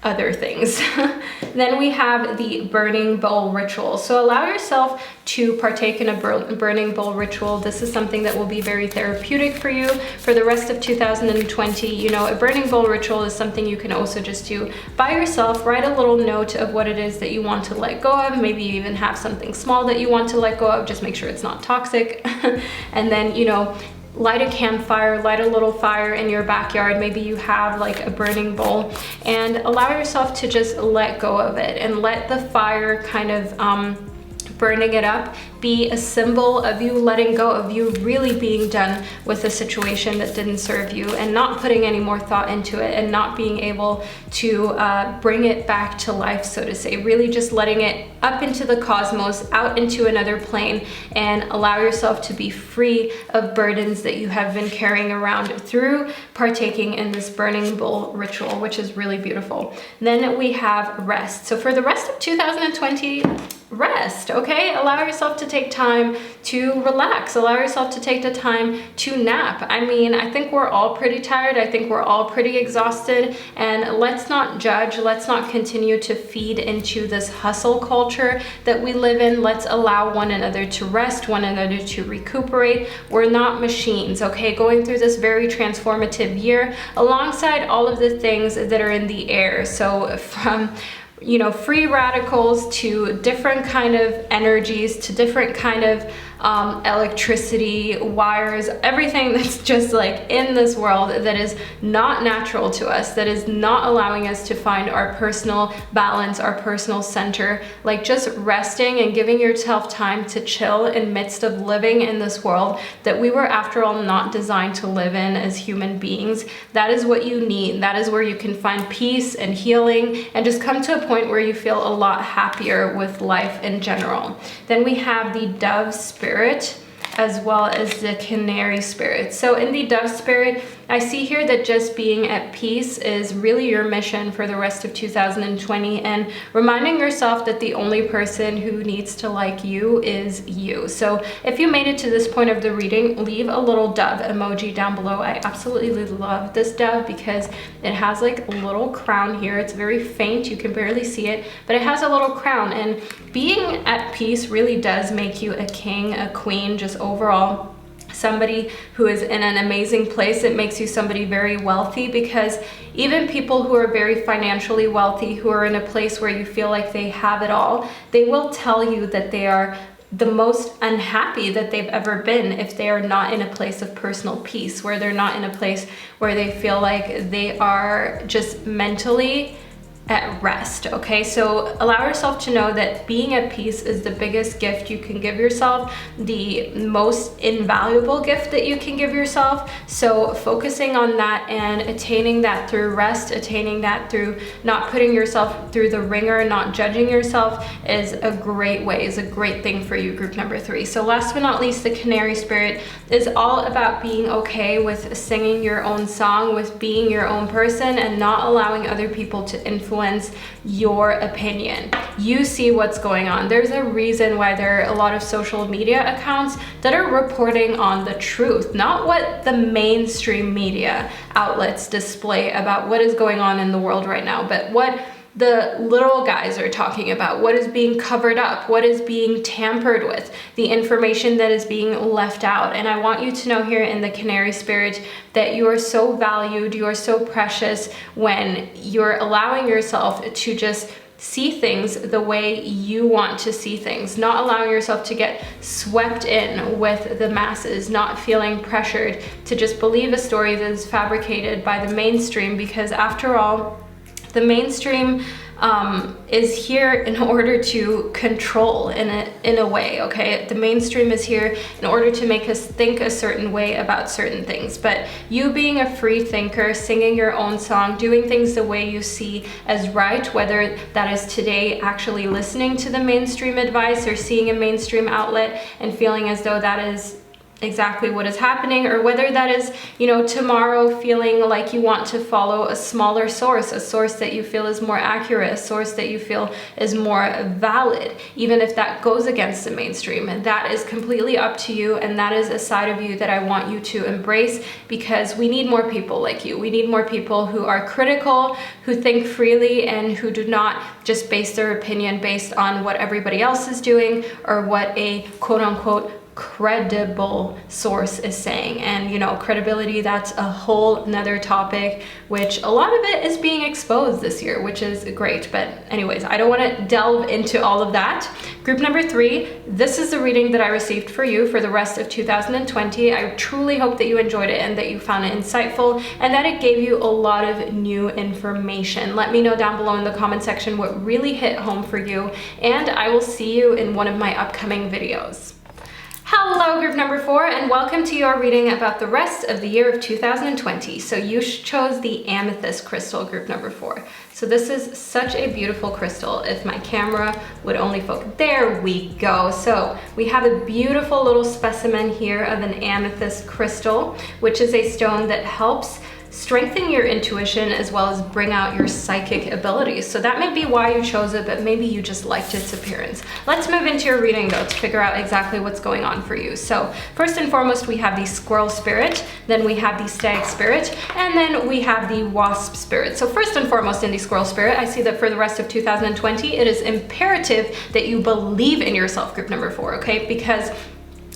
other things. Then we have the burning bowl ritual. So allow yourself to partake in a burning bowl ritual. This is something that will be very therapeutic for you for the rest of 2020. You know, a burning bowl ritual is something you can also just do by yourself. Write a little note of what it is that you want to let go of. Maybe you even have something small that you want to let go of. Just make sure it's not toxic. And then, you know, light a campfire, light a little fire in your backyard. Maybe you have like a burning bowl, and allow yourself to just let go of it and let the fire kind of burning it up be a symbol of you letting go, of you really being done with a situation that didn't serve you and not putting any more thought into it and not being able to bring it back to life, so to say. Really just letting it up into the cosmos, out into another plane, and allow yourself to be free of burdens that you have been carrying around through partaking in this burning bowl ritual, which is really beautiful. Then we have rest. So for the rest of 2020, rest, okay? Allow yourself to take time to relax. Allow yourself to take the time to nap. I mean, I think we're all pretty tired. I think we're all pretty exhausted, and let's not judge. Let's not continue to feed into this hustle culture that we live in. Let's allow one another to rest, one another to recuperate. We're not machines, okay? Going through this very transformative year alongside all of the things that are in the air. So from, you know, free radicals to different kind of energies to different kind of electricity, wires, everything that's just like in this world that is not natural to us, that is not allowing us to find our personal balance, our personal center. Like just resting and giving yourself time to chill in midst of living in this world that we were, after all, not designed to live in as human beings. That is what you need. That is where you can find peace and healing and just come to a point where you feel a lot happier with life in general. Then we have the dove spirit, as well as the canary spirit. So in the dove spirit, I see here that just being at peace is really your mission for the rest of 2020, and reminding yourself that the only person who needs to like you is you. So if you made it to this point of the reading, leave a little dove emoji down below. I absolutely love this dove because it has like a little crown here. It's very faint, you can barely see it, but it has a little crown, and being at peace really does make you a king, a queen, just overall somebody who is in an amazing place. It makes you somebody very wealthy, because even people who are very financially wealthy, who are in a place where you feel like they have it all, they will tell you that they are the most unhappy that they've ever been if they are not in a place of personal peace, where they're not in a place where they feel like they are just mentally at rest, okay? So allow yourself to know that being at peace is the biggest gift you can give yourself, the most invaluable gift that you can give yourself. So focusing on that and attaining that through rest, attaining that through not putting yourself through the ringer, not judging yourself, is a great way, is a great thing for you, group number 3. So last but not least, the canary spirit is all about being okay with singing your own song, with being your own person, and not allowing other people to influence your opinion. You see what's going on. There's a reason why there are a lot of social media accounts that are reporting on the truth, not what the mainstream media outlets display about what is going on in the world right now, but what the little guys are talking about, what is being covered up, what is being tampered with, the information that is being left out. And I want you to know here in the canary spirit that you are so valued, you are so precious when you're allowing yourself to just see things the way you want to see things, not allowing yourself to get swept in with the masses, not feeling pressured to just believe a story that is fabricated by the mainstream, because after all, the mainstream is here in order to control in a way, okay? The mainstream is here in order to make us think a certain way about certain things. But you being a free thinker, singing your own song, doing things the way you see as right, whether that is today actually listening to the mainstream advice or seeing a mainstream outlet and feeling as though that is exactly what is happening, or whether that is, you know, tomorrow feeling like you want to follow a smaller source, a source that you feel is more accurate, a source that you feel is more valid, even if that goes against the mainstream. And that is completely up to you, and that is a side of you that I want you to embrace, because we need more people like you. We need more people who are critical, who think freely, and who do not just base their opinion based on what everybody else is doing or what a quote-unquote credible source is saying. And you know, credibility, that's a whole nother topic, which a lot of it is being exposed this year, which is great. But anyways, I don't want to delve into all of that. Group number 3, this is the reading that I received for you for the rest of 2020. I truly hope that you enjoyed it and that you found it insightful and that it gave you a lot of new information. Let me know down below in the comment section what really hit home for you, and I will see you in one of my upcoming videos. Hello, group number 4, and welcome to your reading about the rest of the year of 2020. So you chose the Amethyst crystal, group number 4. So this is such a beautiful crystal. If my camera would only focus, there we go. So we have a beautiful little specimen here of an amethyst crystal, which is a stone that helps strengthen your intuition as well as bring out your psychic abilities. So that may be why you chose it, but maybe you just liked its appearance. Let's move into your reading though to figure out exactly what's going on for you. So first and foremost, we have the squirrel spirit, then we have the stag spirit, and then we have the wasp spirit. So first and foremost in the squirrel spirit, I see that for the rest of 2020, it is imperative that you believe in yourself, group number 4, okay? Because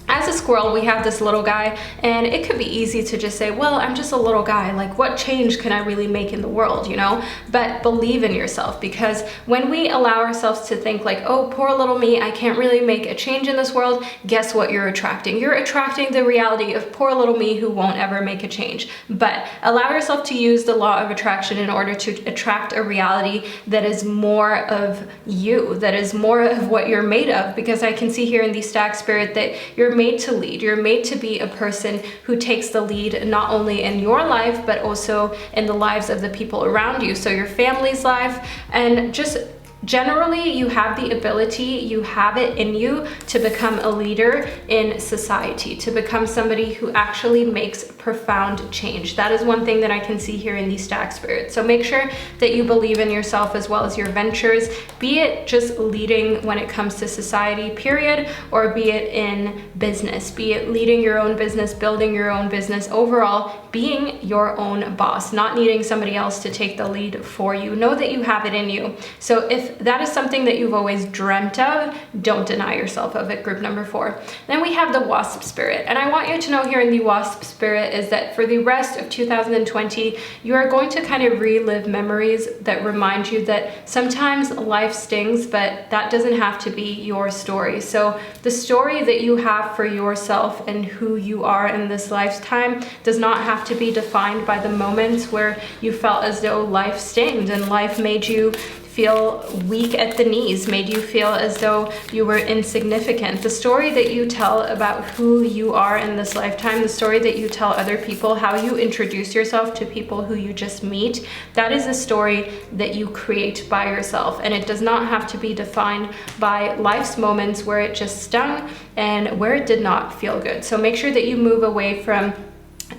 as a squirrel, we have this little guy, and it could be easy to just say, well, I'm just a little guy, like what change can I really make in the world, you know? But believe in yourself, because when we allow ourselves to think like, oh, poor little me, I can't really make a change in this world, guess what you're attracting? You're attracting the reality of poor little me who won't ever make a change. But allow yourself to use the law of attraction in order to attract a reality that is more of you, that is more of what you're made of, because I can see here in the stag spirit that you're made to lead. You're made to be a person who takes the lead not only in your life, but also in the lives of the people around you. So your family's life, and just generally you have the ability, you have it in you to become a leader in society, to become somebody who actually makes profound change. That is one thing that I can see here in the stag spirit. So make sure that you believe in yourself as well as your ventures, be it just leading when it comes to society, period, or be it in business, be it leading your own business, building your own business, overall being your own boss, not needing somebody else to take the lead for you. Know that you have it in you. So if if that is something that you've always dreamt of, don't deny yourself of it, group number 4. Then we have the wasp spirit. And I want you to know here in the wasp spirit is that for the rest of 2020, you are going to kind of relive memories that remind you that sometimes life stings, but that doesn't have to be your story. So the story that you have for yourself and who you are in this lifetime does not have to be defined by the moments where you felt as though life stinged and life made you feel weak at the knees, made you feel as though you were insignificant. The story that you tell about who you are in this lifetime, the story that you tell other people, how you introduce yourself to people who you just meet, that is a story that you create by yourself. And it does not have to be defined by life's moments where it just stung and where it did not feel good. So make sure that you move away from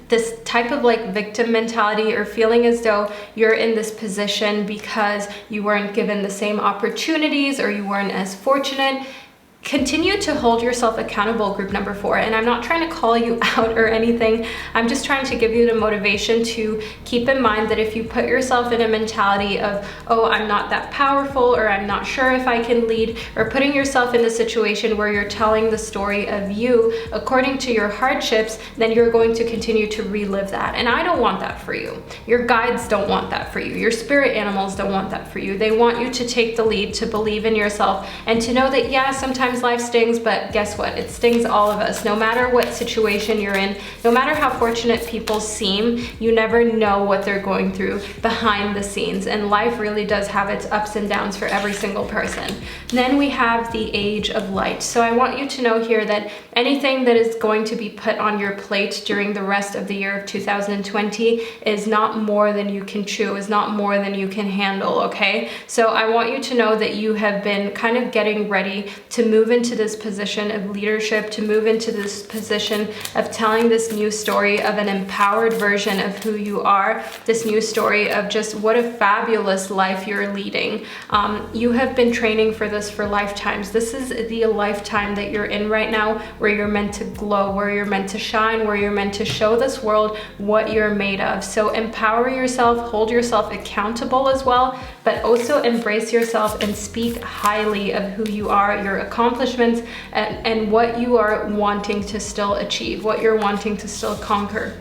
this type of like victim mentality or feeling as though you're in this position because you weren't given the same opportunities or you weren't as fortunate. Continue to hold yourself accountable, group number 4. And I'm not trying to call you out or anything. I'm just trying to give you the motivation to keep in mind that if you put yourself in a mentality of, oh, I'm not that powerful, or I'm not sure if I can lead, or putting yourself in a situation where you're telling the story of you according to your hardships, then you're going to continue to relive that. And I don't want that for you. Your guides don't want that for you. Your spirit animals don't want that for you. They want you to take the lead, to believe in yourself, and to know that, yeah, sometimes life stings, but guess what? It stings all of us. No matter what situation you're in, no matter how fortunate people seem, you never know what they're going through behind the scenes. And life really does have its ups and downs for every single person. Then we have the age of light. So I want you to know here that anything that is going to be put on your plate during the rest of the year of 2020 is not more than you can chew, is not more than you can handle, okay? So I want you to know that you have been kind of getting ready to move into this position of leadership, to move into this position of telling this new story of an empowered version of who you are, this new story of just what a fabulous life you're leading. You have been training for this for lifetimes. This is the lifetime that you're in right now, where you're meant to glow, where you're meant to shine, where you're meant to show this world what you're made of. So empower yourself, hold yourself accountable as well, but also embrace yourself and speak highly of who you are, your accomplishments, and what you are wanting to still achieve, what you're wanting to still conquer.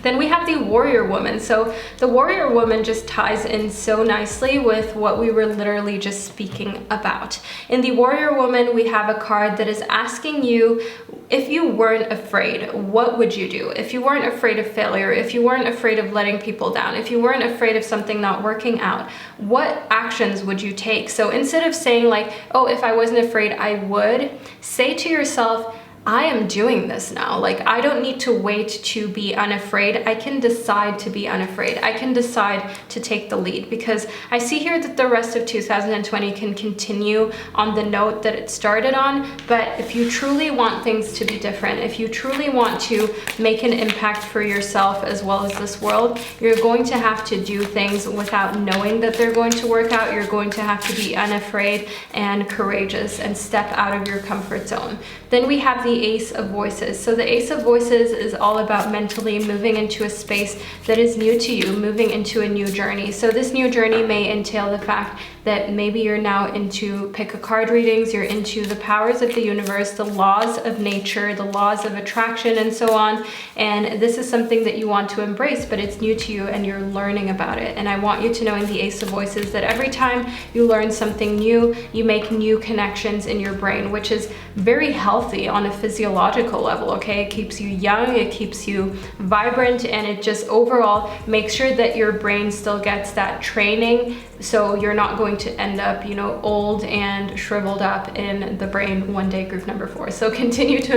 Then we have the warrior woman. So the warrior woman just ties in so nicely with what we were literally just speaking about. In the warrior woman, we have a card that is asking you, if you weren't afraid, what would you do? If you weren't afraid of failure, if you weren't afraid of letting people down, if you weren't afraid of something not working out, what actions would you take? So instead of saying like, oh, if I wasn't afraid, I would, say to yourself, I am doing this now. Like, I don't need to wait to be unafraid. I can decide to be unafraid. I can decide to take the lead, because I see here that the rest of 2020 can continue on the note that it started on. But if you truly want things to be different, if you truly want to make an impact for yourself as well as this world, you're going to have to do things without knowing that they're going to work out. You're going to have to be unafraid and courageous and step out of your comfort zone. Then we have the Ace of Voices. So the Ace of Voices is all about mentally moving into a space that is new to you, moving into a new journey. So this new journey may entail the fact that maybe you're now into pick a card readings, you're into the powers of the universe, the laws of nature, the laws of attraction, and so on. And this is something that you want to embrace, but it's new to you and you're learning about it. And I want you to know in the Ace of Voices that every time you learn something new, you make new connections in your brain, which is very healthy on a physiological level, okay? It keeps you young, it keeps you vibrant, and it just overall makes sure that your brain still gets that training, so you're not going to end up, you know, old and shriveled up in the brain one day, group number 4. So continue to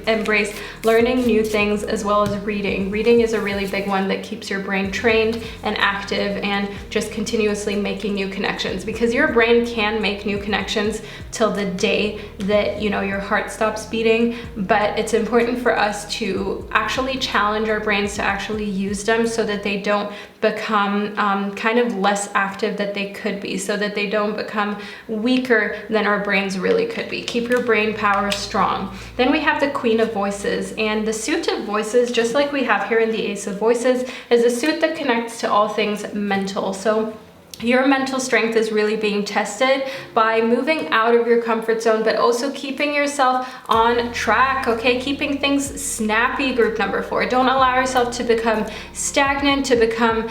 embrace learning new things as well as reading. Reading is a really big one that keeps your brain trained and active and just continuously making new connections, because your brain can make new connections till the day that, you know, your heart stops beating. But it's important for us to actually challenge our brains to actually use them so that they don't become kind of less active that they could be, so that they don't become weaker than our brains really could be. Keep your brain power strong. Then we have the Queen of Voices, and the suit of voices, just like we have here in the Ace of Voices, is a suit that connects to all things mental. So your mental strength is really being tested by moving out of your comfort zone, but also keeping yourself on track, okay? Keeping things snappy, group number 4. Don't allow yourself to become stagnant, to become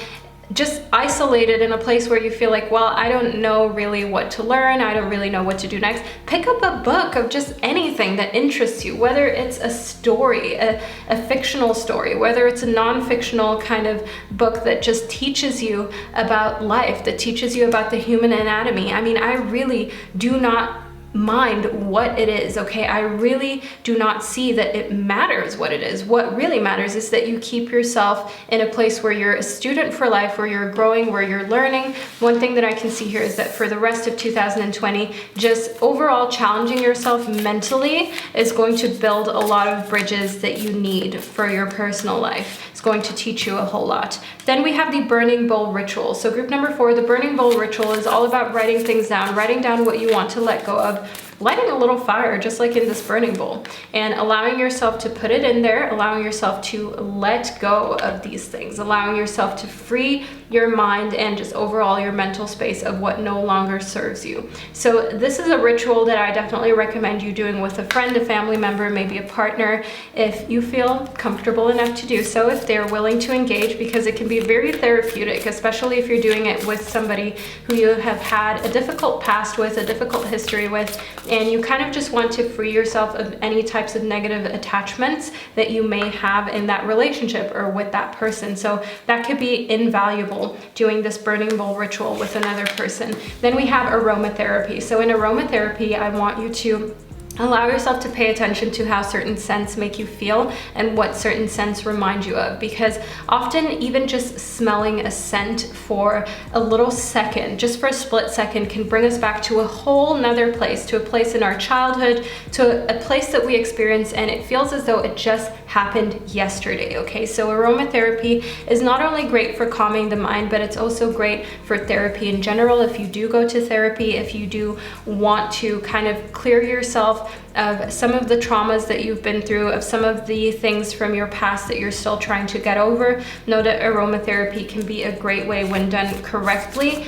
just isolated in a place where you feel like, well, I don't know really what to learn, I don't really know what to do next. Pick up a book of just anything that interests you, whether it's a story, a fictional story, whether it's a non-fictional kind of book that just teaches you about life, that teaches you about the human anatomy. I mean, I really do not mind what it is, okay? I really do not see that it matters what it is. What really matters is that you keep yourself in a place where you're a student for life, where you're growing, where you're learning. One thing that I can see here is that for the rest of 2020, just overall challenging yourself mentally is going to build a lot of bridges that you need for your personal life. It's going to teach you a whole lot. Then we have the burning bowl ritual. So group number 4, the burning bowl ritual is all about writing things down, writing down what you want to let go of, lighting a little fire, just like in this burning bowl, and allowing yourself to put it in there, allowing yourself to let go of these things, allowing yourself to free your mind and just overall your mental space of what no longer serves you. So this is a ritual that I definitely recommend you doing with a friend, a family member, maybe a partner, if you feel comfortable enough to do so, if they're willing to engage, because it can be very therapeutic, especially if you're doing it with somebody who you have had a difficult past with, a difficult history with, and you kind of just want to free yourself of any types of negative attachments that you may have in that relationship or with that person. So that could be invaluable, doing this burning bowl ritual with another person. Then we have aromatherapy. So in aromatherapy, I want you to allow yourself to pay attention to how certain scents make you feel and what certain scents remind you of, because often even just smelling a scent for a little second, just for a split second, can bring us back to a whole nother place, to a place in our childhood, to a place that we experience, and it feels as though it just happened yesterday, okay? So aromatherapy is not only great for calming the mind, but it's also great for therapy in general. If you do go to therapy, if you do want to kind of clear yourself of some of the traumas that you've been through, of some of the things from your past that you're still trying to get over, know that aromatherapy can be a great way, when done correctly,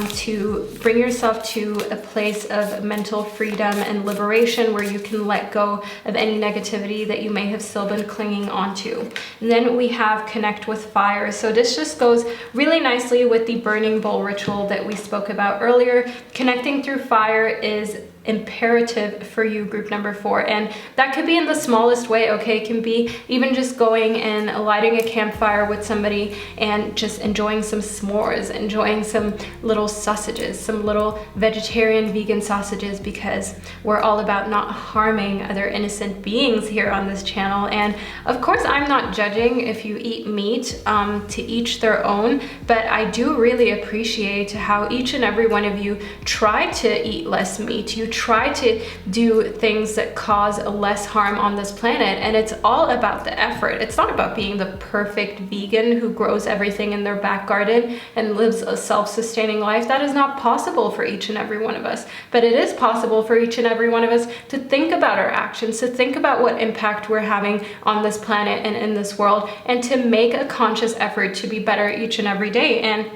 to bring yourself to a place of mental freedom and liberation, where you can let go of any negativity that you may have still been clinging onto. And then we have connect with fire. So this just goes really nicely with the burning bowl ritual that we spoke about earlier. Connecting through fire is imperative for you, group number 4, and that could be in the smallest way, okay? It can be even just going and lighting a campfire with somebody and just enjoying some s'mores, enjoying some little sausages, some little vegetarian vegan sausages, because we're all about not harming other innocent beings here on this channel. And of course, I'm not judging if you eat meat, to each their own, but I do really appreciate how each and every one of you try to eat less meat. You try to do things that cause less harm on this planet, and it's all about the effort. It's not about being the perfect vegan who grows everything in their back garden and lives a self-sustaining life. That is not possible for each and every one of us, but it is possible for each and every one of us to think about our actions, to think about what impact we're having on this planet and in this world, and to make a conscious effort to be better each and every day. And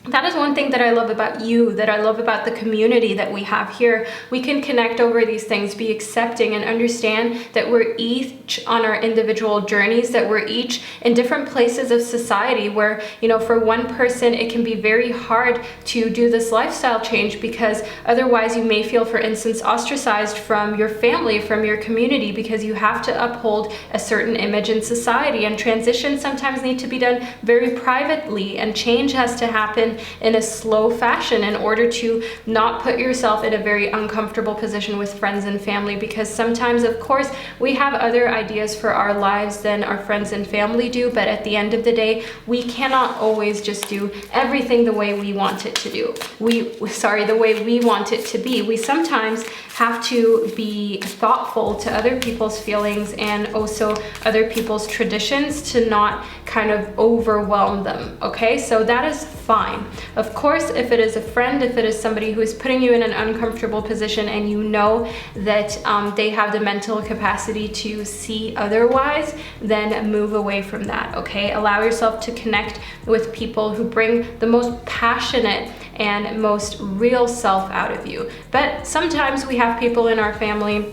that is one thing that I love about you, that I love about the community that we have here. We can connect over these things, be accepting, and understand that we're each on our individual journeys, that we're each in different places of society where, you know, for one person, it can be very hard to do this lifestyle change, because otherwise you may feel, for instance, ostracized from your family, from your community, because you have to uphold a certain image in society. And transitions sometimes need to be done very privately, and change has to happen in a slow fashion in order to not put yourself in a very uncomfortable position with friends and family, because sometimes, of course, we have other ideas for our lives than our friends and family do, but at the end of the day, we cannot always just do everything the way we want it to do. The way we want it to be. We sometimes have to be thoughtful to other people's feelings and also other people's traditions to not kind of overwhelm them, okay? So that is fine. Of course, if it is a friend, if it is somebody who is putting you in an uncomfortable position and you know that they have the mental capacity to see otherwise, then move away from that, okay? Allow yourself to connect with people who bring the most passionate and most real self out of you. But sometimes we have people in our family,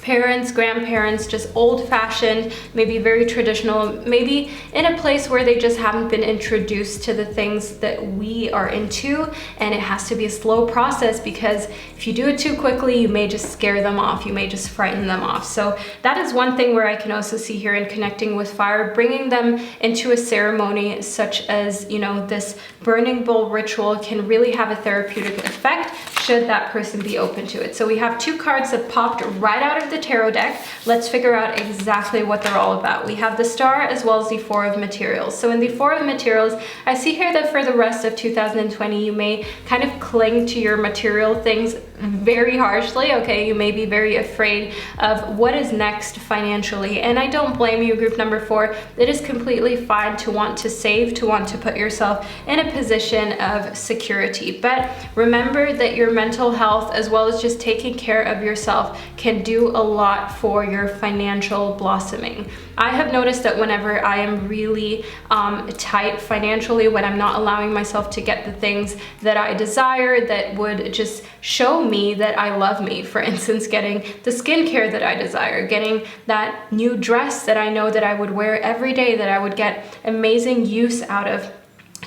parents, grandparents, just old-fashioned, maybe very traditional, maybe in a place where they just haven't been introduced to the things that we are into, and it has to be a slow process because if you do it too quickly, you may just scare them off, you may just frighten them off. So that is one thing where I can also see here in connecting with fire, bringing them into a ceremony such as, you know, this burning bowl ritual can really have a therapeutic effect should that person be open to it. So we have two cards that popped right out of the tarot deck. Let's figure out exactly what they're all about. We have the Star as well as the Four of Materials. So in the Four of Materials, I see here that for the rest of 2020, you may kind of cling to your material things very harshly, okay? You may be very afraid of what is next financially, and I don't blame you, group number 4. It is completely fine to want to save, to want to put yourself in a position of security, but remember that your mental health as well as just taking care of yourself can do a lot for your financial blossoming. I have noticed that whenever I am really tight financially, when I'm not allowing myself to get the things that I desire that would just show me that I love me, for instance, getting the skincare that I desire, getting that new dress that I know that I would wear every day, that I would get amazing use out of,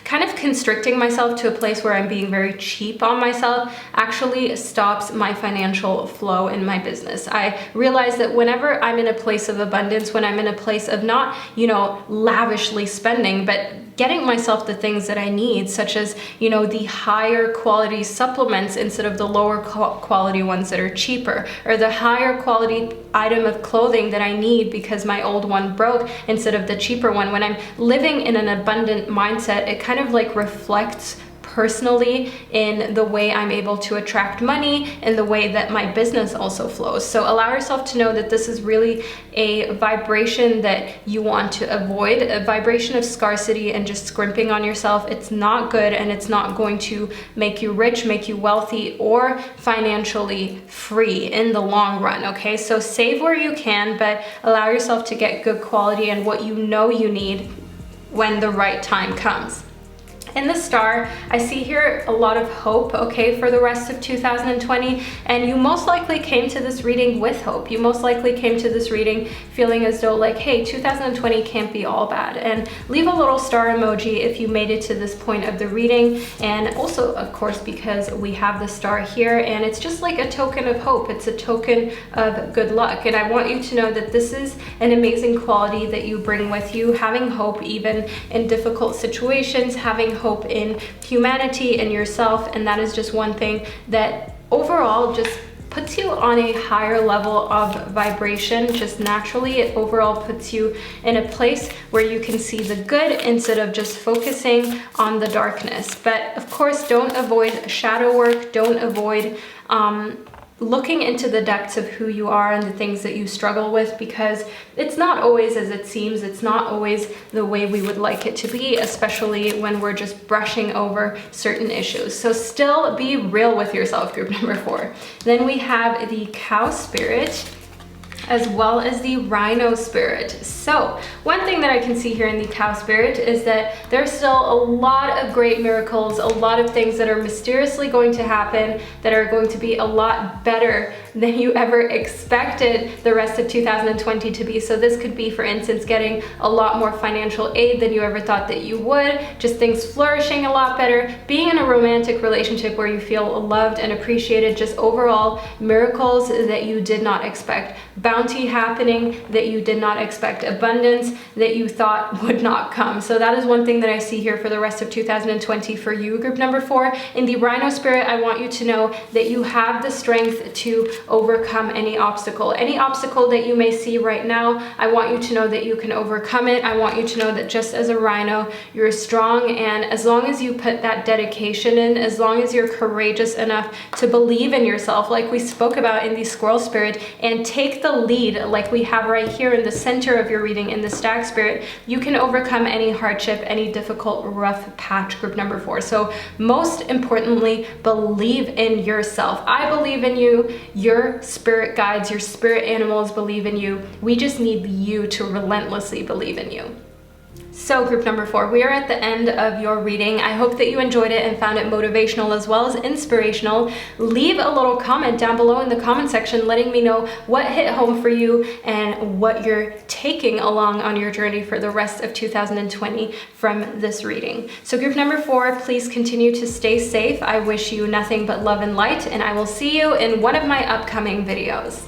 kind of constricting myself to a place where I'm being very cheap on myself actually stops my financial flow in my business. I realize that whenever I'm in a place of abundance, when I'm in a place of not, you know, lavishly spending, but getting myself the things that I need, such as, you know, the higher quality supplements instead of the lower quality ones that are cheaper, or the higher quality item of clothing that I need because my old one broke instead of the cheaper one. When I'm living in an abundant mindset, it kind of like reflects personally in the way I'm able to attract money and the way that my business also flows. So allow yourself to know that this is really a vibration that you want to avoid, a vibration of scarcity and just scrimping on yourself. It's not good, and it's not going to make you rich, make you wealthy, or financially free in the long run, okay? So save where you can, but allow yourself to get good quality and what you know you need when the right time comes. In the Star, I see here a lot of hope, okay, for the rest of 2020, and you most likely came to this reading with hope. You most likely came to this reading feeling as though like, hey, 2020 can't be all bad, and leave a little star emoji if you made it to this point of the reading. And also, of course, because we have the Star here, and it's just like a token of hope. It's a token of good luck, and I want you to know that this is an amazing quality that you bring with you, having hope even in difficult situations, having hope in humanity and yourself, and that is just one thing that overall just puts you on a higher level of vibration. Just naturally, it overall puts you in a place where you can see the good instead of just focusing on the darkness. But of course, don't avoid shadow work, don't avoid looking into the depths of who you are and the things that you struggle with, because it's not always as it seems. It's not always the way we would like it to be, especially when we're just brushing over certain issues. So still be real with yourself, group number 4. Then we have the Cow Spirit as well as the Rhino Spirit. So one thing that I can see here in the Cow Spirit is that there's still a lot of great miracles, a lot of things that are mysteriously going to happen that are going to be a lot better than you ever expected the rest of 2020 to be. So this could be, for instance, getting a lot more financial aid than you ever thought that you would, just things flourishing a lot better, being in a romantic relationship where you feel loved and appreciated, just overall miracles that you did not expect, bounty happening that you did not expect, abundance that you thought would not come. So that is one thing that I see here for the rest of 2020 for you, group number 4. In the Rhino Spirit, I want you to know that you have the strength to overcome any obstacle. Any obstacle that you may see right now, I want you to know that you can overcome it. I want you to know that just as a rhino, you're strong, and as long as you put that dedication in, as long as you're courageous enough to believe in yourself, like we spoke about in the squirrel spirit, and take the lead like we have right here in the center of your reading in the stag spirit, you can overcome any hardship, any difficult, rough patch, group number 4. So most importantly, believe in yourself. I believe in you. Your spirit guides, your spirit animals believe in you. We just need you to relentlessly believe in you. So group number 4, we are at the end of your reading. I hope that you enjoyed it and found it motivational as well as inspirational. Leave a little comment down below in the comment section letting me know what hit home for you and what you're taking along on your journey for the rest of 2020 from this reading. So group number 4, please continue to stay safe. I wish you nothing but love and light, and I will see you in one of my upcoming videos.